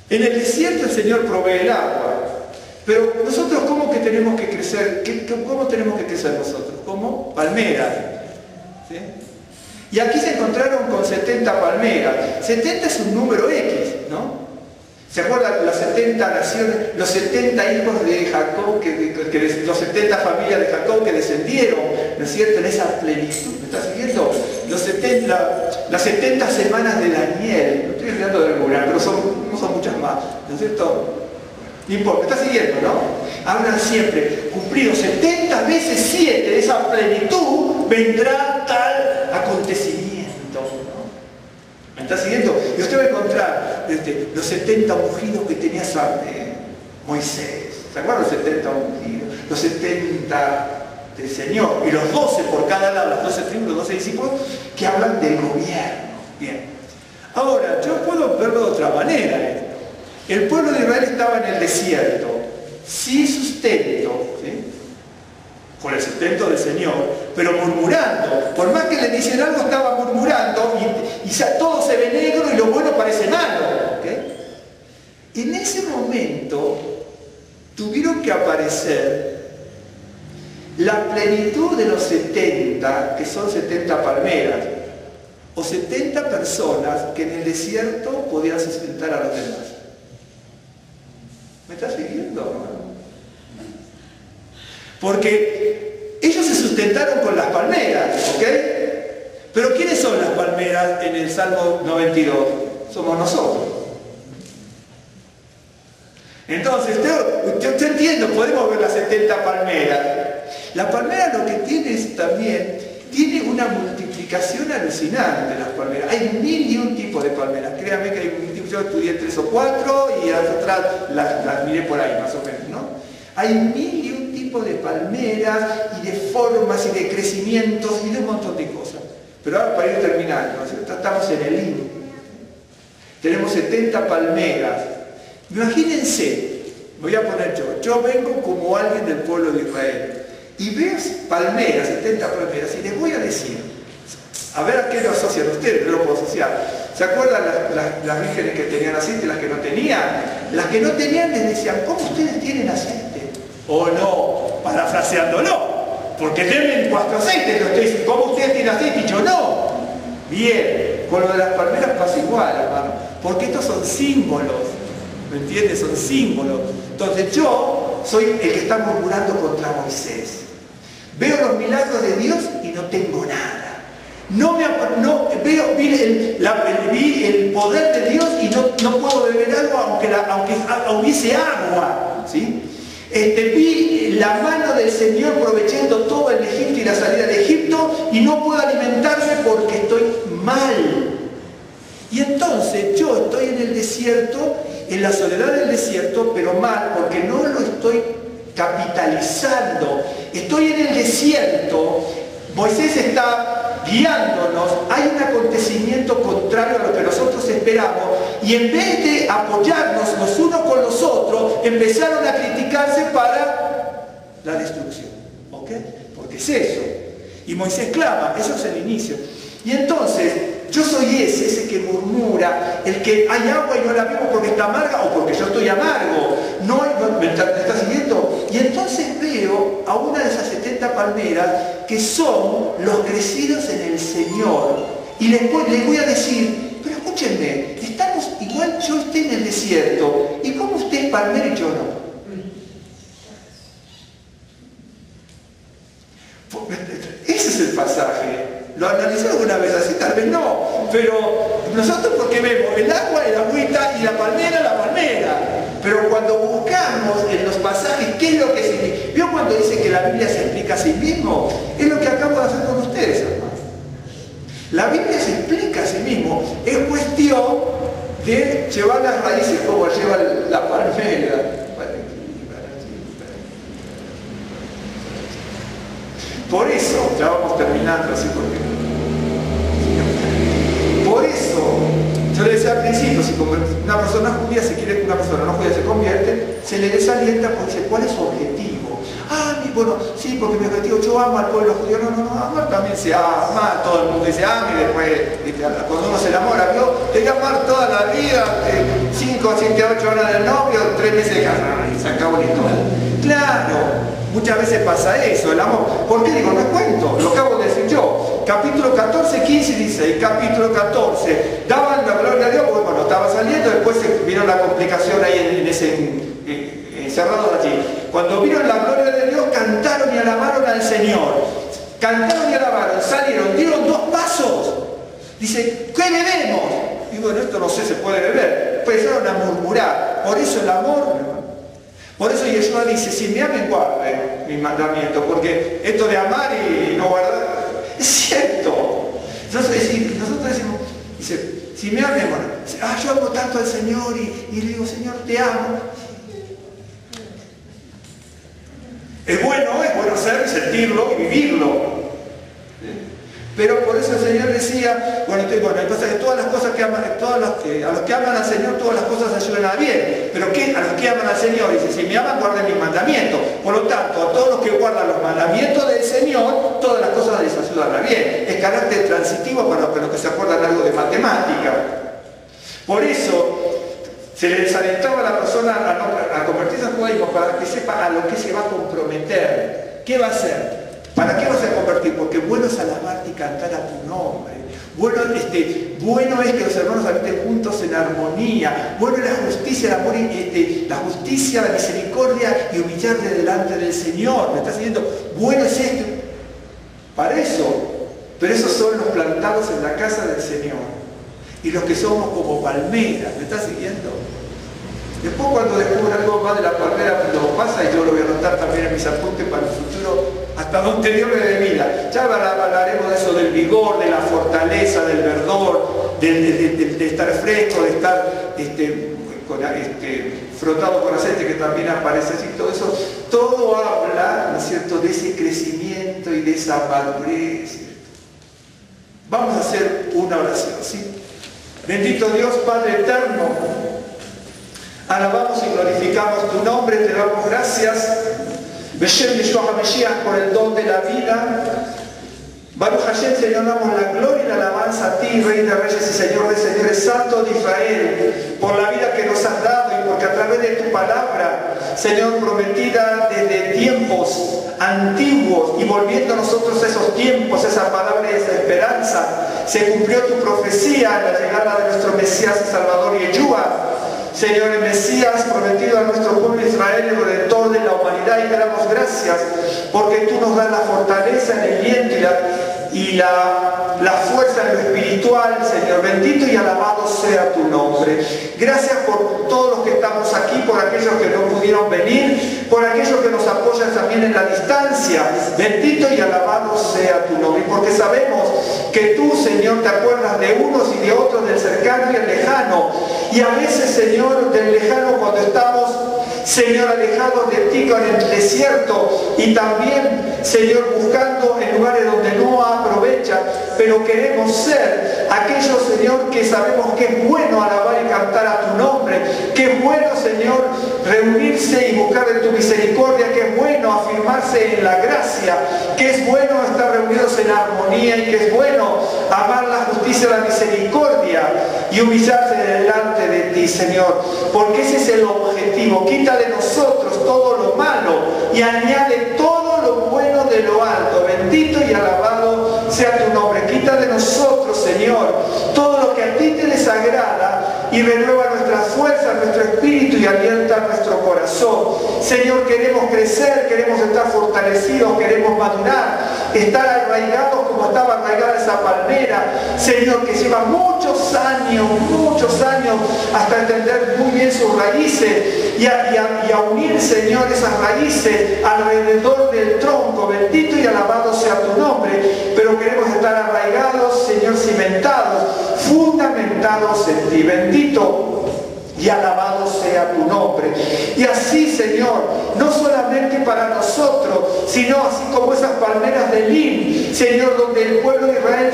En el desierto el Señor provee el agua, pero nosotros ¿cómo que tenemos que crecer? ¿Cómo tenemos que crecer nosotros? ¿Cómo? Palmeras. ¿Sí? Y aquí se encontraron con 70 palmeras. 70 es un número X, ¿no? ¿Se acuerdan las 70 naciones, los 70 hijos de Jacob, los 70 familias de Jacob que descendieron, ¿no es cierto?, en esa plenitud? ¿Me estás siguiendo? Las 70 semanas de Daniel, no estoy hablando de alguna, pero no son muchas más, ¿no es cierto? No importa, ¿me estás siguiendo, no? Hablan siempre, cumplido 70 veces 7 de esa plenitud, vendrá tal acontecimiento. ¿Me está siguiendo? Y usted va a encontrar los 70 ungidos que tenía Moisés. ¿Se acuerdan los 70 ungidos? Los 70 del Señor. Y los 12 por cada lado, los 12 tribus, los 12 discípulos, que hablan del gobierno. Bien. Ahora, yo puedo verlo de otra manera esto. El pueblo de Israel estaba en el desierto, sin sustento, ¿sí? Con el sustento del Señor, pero murmurando. Por más que le dicen algo, estaba murmurando y todo se ve negro y lo bueno parece malo. ¿Okay? En ese momento tuvieron que aparecer la plenitud de los 70, que son 70 palmeras, o 70 personas que en el desierto podían sustentar a los demás. ¿Me estás siguiendo? Porque ellos se sustentaron con las palmeras, ¿ok? Pero ¿quiénes son las palmeras en el Salmo 92? Somos nosotros. Entonces, yo entiendo, podemos ver las 70 palmeras. La palmera lo que tiene es también, tiene una multiplicación alucinante las palmeras. Hay 1001 tipos de palmeras. Créanme que hay un tipo, yo estudié 3 o 4 y las otras las miré por ahí más o menos, ¿no? Hay 1001 tipos de palmeras y de formas y de crecimientos y de un montón de cosas. Pero ahora para ir terminando, estamos en el himno. Tenemos 70 palmeras. Imagínense, voy a poner yo vengo como alguien del pueblo de Israel y ves palmeras, 70 palmeras, y les voy a decir, a ver a qué lo asocian ustedes, no lo puedo asociar. ¿Se acuerdan las vírgenes que tenían aceite y las que no tenían? Las que no tenían les decían, ¿cómo ustedes tienen aceite? O no, parafraseándolo. Porque tienen 4 aceites, lo estoy diciendo, ¿cómo ustedes tienen aceite y yo no? Bien, con lo de las palmeras pasa igual, hermano, porque estos son símbolos, ¿me entiendes? Son símbolos. Entonces yo soy el que está murmurando contra Moisés. Veo los milagros de Dios y no tengo nada. Vi el poder de Dios y no puedo beber agua aunque hubiese agua, ¿sí? Vi la mano del Señor proveyendo todo en Egipto y la salida de Egipto y no puedo alimentarme porque estoy mal. Y entonces yo estoy en el desierto, en la soledad del desierto, pero mal porque no lo estoy capitalizando. Estoy en el desierto, Moisés está guiándonos, hay un acontecimiento contrario a lo que nosotros esperamos y en vez de apoyarnos los unos con los otros, empezaron a criticarse para la destrucción, ¿ok? Porque es eso. Y Moisés clama, eso es el inicio. Y entonces, yo soy ese que murmura, el que hay agua y no la bebo porque está amarga o porque yo estoy amargo. ¿Me está siguiendo? Y entonces veo a una de esas 70 palmeras que son los crecidos en el Señor. Y les voy a decir, pero escúchenme, estamos igual, yo estoy en el desierto, y como usted es palmera y yo no. Ese es el pasaje. ¿Lo analizó alguna vez así? Tal vez no. Pero nosotros porque vemos el agua, el agüita y la palmera. Pero cuando buscamos en los pasajes qué es lo que significa. ¿Vio cuando dice que la Biblia se explica a sí mismo? Es lo que acabo de hacer con ustedes, hermanos. La Biblia se explica a sí mismo. Es cuestión de llevar las raíces como lleva la palmera. Por eso, ya vamos terminando así porque... Por eso, yo le decía al principio, si una persona judía se quiere que una persona no judía se convierte, se le desalienta porque dice, ¿cuál es su objetivo? Bueno, sí, porque mi objetivo, yo amo al pueblo judío, no, amar también se ama, todo el mundo dice ama y después, cuando uno se enamora, te voy a amar toda la vida, 5, 7, 8 horas del novio, 3 meses de casada, y se acabó la historia. Claro. Muchas veces pasa eso, el amor. ¿Por qué digo? No es cuento, lo acabo de decir yo. Capítulo 14, 15 dice, capítulo 14, daban la gloria a Dios, bueno, estaba saliendo, después vino la complicación ahí encerrados allí. Cuando vieron la gloria de Dios, cantaron y alabaron al Señor. Cantaron y alabaron, salieron, dieron 2 pasos. Dice, ¿qué bebemos? Y bueno, esto no sé, se puede beber. Empezaron a murmurar. Por eso el amor... Por eso Yeshua dice, si me amen, guarden mis mandamientos, porque esto de amar y no guardar, es cierto. Entonces, nosotros decimos, dice, si me amen, bueno, yo amo tanto al Señor y le digo, Señor, te amo. Es bueno ser, sentirlo y vivirlo. Pero por eso el Señor decía, hay cosas que todas las cosas que aman, a los que aman al Señor, todas las cosas ayudan a bien. Pero ¿qué? A los que aman al Señor, dice, si me aman, guarden mis mandamientos. Por lo tanto, a todos los que guardan los mandamientos del Señor, todas las cosas les ayudan a bien. Es carácter transitivo para los que se acuerdan algo de matemática. Por eso, se le desalentaba a la persona a convertirse en judaísmo para que sepa a lo que se va a comprometer. ¿Qué va a hacer? ¿Para qué vas a convertir? Porque bueno es alabar y cantar a tu nombre. Bueno es que los hermanos habiten juntos en armonía. Bueno es la justicia, el amor, la justicia, la misericordia y humillarte delante del Señor. ¿Me estás diciendo? Bueno es esto. Para eso. Pero esos son los plantados en la casa del Señor. Y los que somos como palmeras. ¿Me estás siguiendo? Después cuando descubra algo más de la palmera, lo pasa y yo lo voy a anotar también en mis apuntes para el futuro, hasta donde Dios me dé vida. Ya hablaremos de eso, del vigor, de la fortaleza, del verdor, de estar fresco, de estar frotado con aceite, que también aparece así, todo eso. Todo habla, ¿no es cierto?, de ese crecimiento y de esa madurez. Vamos a hacer una oración, ¿sí? Bendito Dios, Padre eterno, alabamos y glorificamos tu nombre, te damos gracias, Beshem Yeshua HaMashiach, por el don de la vida. Baruch Hashem, Señor, damos la gloria y la alabanza a ti, Rey de Reyes y Señor de Señores, Santo de Israel, por la vida que nos has dado y porque a través de tu palabra, Señor, prometida desde tiempos antiguos y volviendo a nosotros esos tiempos, esa palabra y esa esperanza, se cumplió tu profecía en la llegada de nuestro Mesías y Salvador Yeshua. Señor, el Mesías prometido a nuestro pueblo Israel, el redentor de la humanidad, y te damos gracias porque tú nos das la fortaleza en el viento y la fuerza en lo espiritual, Señor. Bendito y alabado sea tu nombre. Gracias por todos los que estamos aquí, por aquellos que no pudieron venir, por aquellos que nos apoyan también en la distancia. Bendito y alabado sea tu nombre. Porque sabemos que tú, Señor, te acuerdas de unos y de otros, del cercano y el lejano. Y a veces, Señor, del lejano cuando estamos, Señor, alejados de ti con el desierto y también, Señor, buscando en lugares donde no aprovecha, pero queremos ser aquellos, Señor, que sabemos que es bueno alabar y cantar a tu nombre, que es bueno, Señor, reunirse y buscar de tu misericordia, que es bueno afirmarse en la gracia, que es bueno estar reunidos en armonía y que es bueno amar la justicia, la misericordia y humillarse delante de ti, Señor, porque ese es el objetivo. Quita de nosotros todo lo malo y añade todo lo bueno de lo alto. Bendito y alabado sea tu nombre. Quita de nosotros, Señor, todo lo que a ti te desagrada y renueva nuestras fuerzas, nuestro espíritu y alienta nuestro corazón. Señor, queremos crecer, queremos estar fortalecidos, queremos madurar, estar arraigados como estaba arraigada esa palmera, Señor, que lleva muchos años hasta entender muy bien sus raíces y a unir, Señor, esas raíces alrededor del tronco. Bendito y alabado sea tu nombre, pero queremos estar arraigados, Señor, cimentados, fundamentados en ti. Bendito y alabado sea tu nombre. Y así, Señor, no solamente para nosotros, sino así como esas palmeras de lin, Señor, donde el pueblo de Israel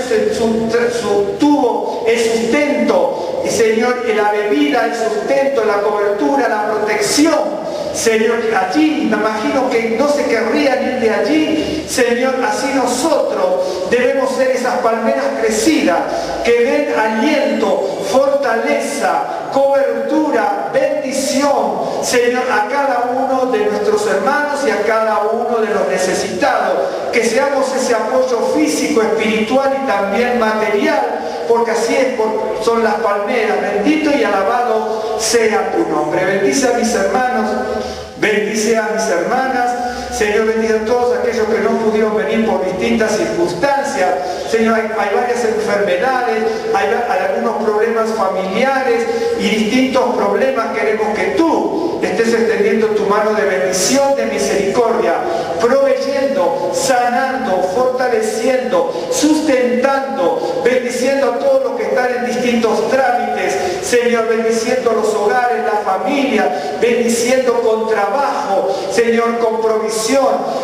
tuvo el sustento, y Señor, la bebida, el sustento, la cobertura, la protección. Señor, allí me imagino que no se querrían ir de allí. Señor, así nosotros debemos ser esas palmeras crecidas que den aliento, fortaleza, cobertura, bendición, Señor, a cada uno de nuestros hermanos y a cada uno de los necesitados. Que seamos ese apoyo físico, espiritual y también material, porque así son las palmeras. Bendito y alabado sea tu nombre. Bendice a mis hermanos, bendice a mis hermanas. Señor, bendice a todos aquellos que no pudieron venir por distintas circunstancias. Señor, hay varias enfermedades, hay algunos problemas familiares y distintos problemas. Queremos que tú estés extendiendo tu mano de bendición, de misericordia, proveyendo, sanando, fortaleciendo, sustentando, bendiciendo a todos los que están en distintos trámites. Señor, bendiciendo los hogares, la familia, bendiciendo con trabajo, Señor, con provisión,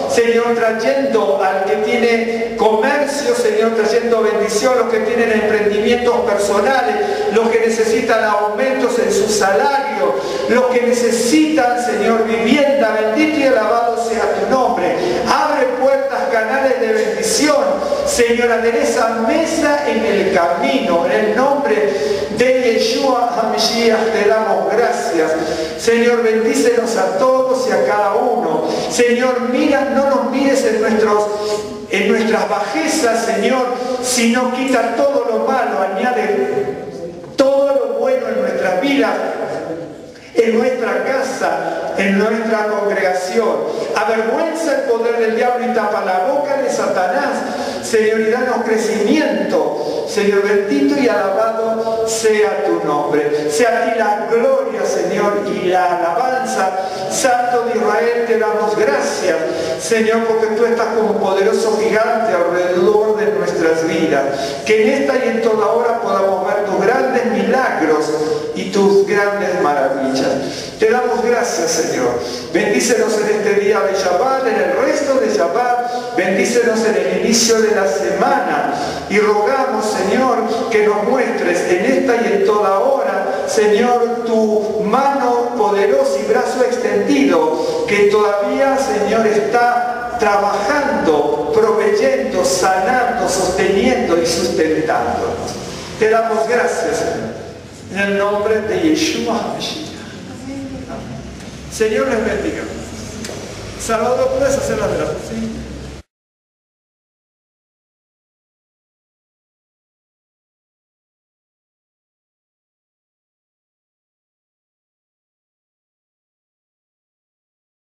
Señor, trayendo al que tiene comercio, Señor, trayendo bendición, los que tienen emprendimientos personales, los que necesitan aumentos en su salario, los que necesitan, Señor, vivienda. Bendito y alabado sea tu nombre. Abre puertas, canales de bendición, Señor, adereza mesa en el camino. En el nombre de Yeshua HaMashiach te damos gracias. Señor, bendícenos a todos y a cada uno. Señor, mira, no nos mires en nuestras bajezas, Señor, sino quita todo lo malo, añade todo lo bueno en nuestras vidas, en nuestra casa, en nuestra congregación. Avergüenza el poder del diablo y tapa la boca de Satanás. Señor, y danos crecimiento. Señor, bendito y alabado sea tu nombre. Sea a ti la gloria, Señor, y la alabanza. Santo de Israel, te damos gracias, Señor, porque tú estás como un poderoso gigante alrededor de nuestras vidas. Que en esta y en toda hora podamos ver tus grandes milagros y tus grandes maravillas. Te damos gracias, Señor. Bendícenos en este día de Shabbat, en el resto de Shabbat. Bendícenos en el inicio de la semana. Y rogamos, Señor, que nos muestres en esta y en toda hora, Señor, tu mano poderosa y brazo extendido, que todavía, Señor, está trabajando, proveyendo, sanando, sosteniendo y sustentándonos. Te damos gracias, Señor. En el nombre de Yeshua HaMashiach. Señor les bendiga. Salvador, ¿puedes hacer la oración? ¿Sí?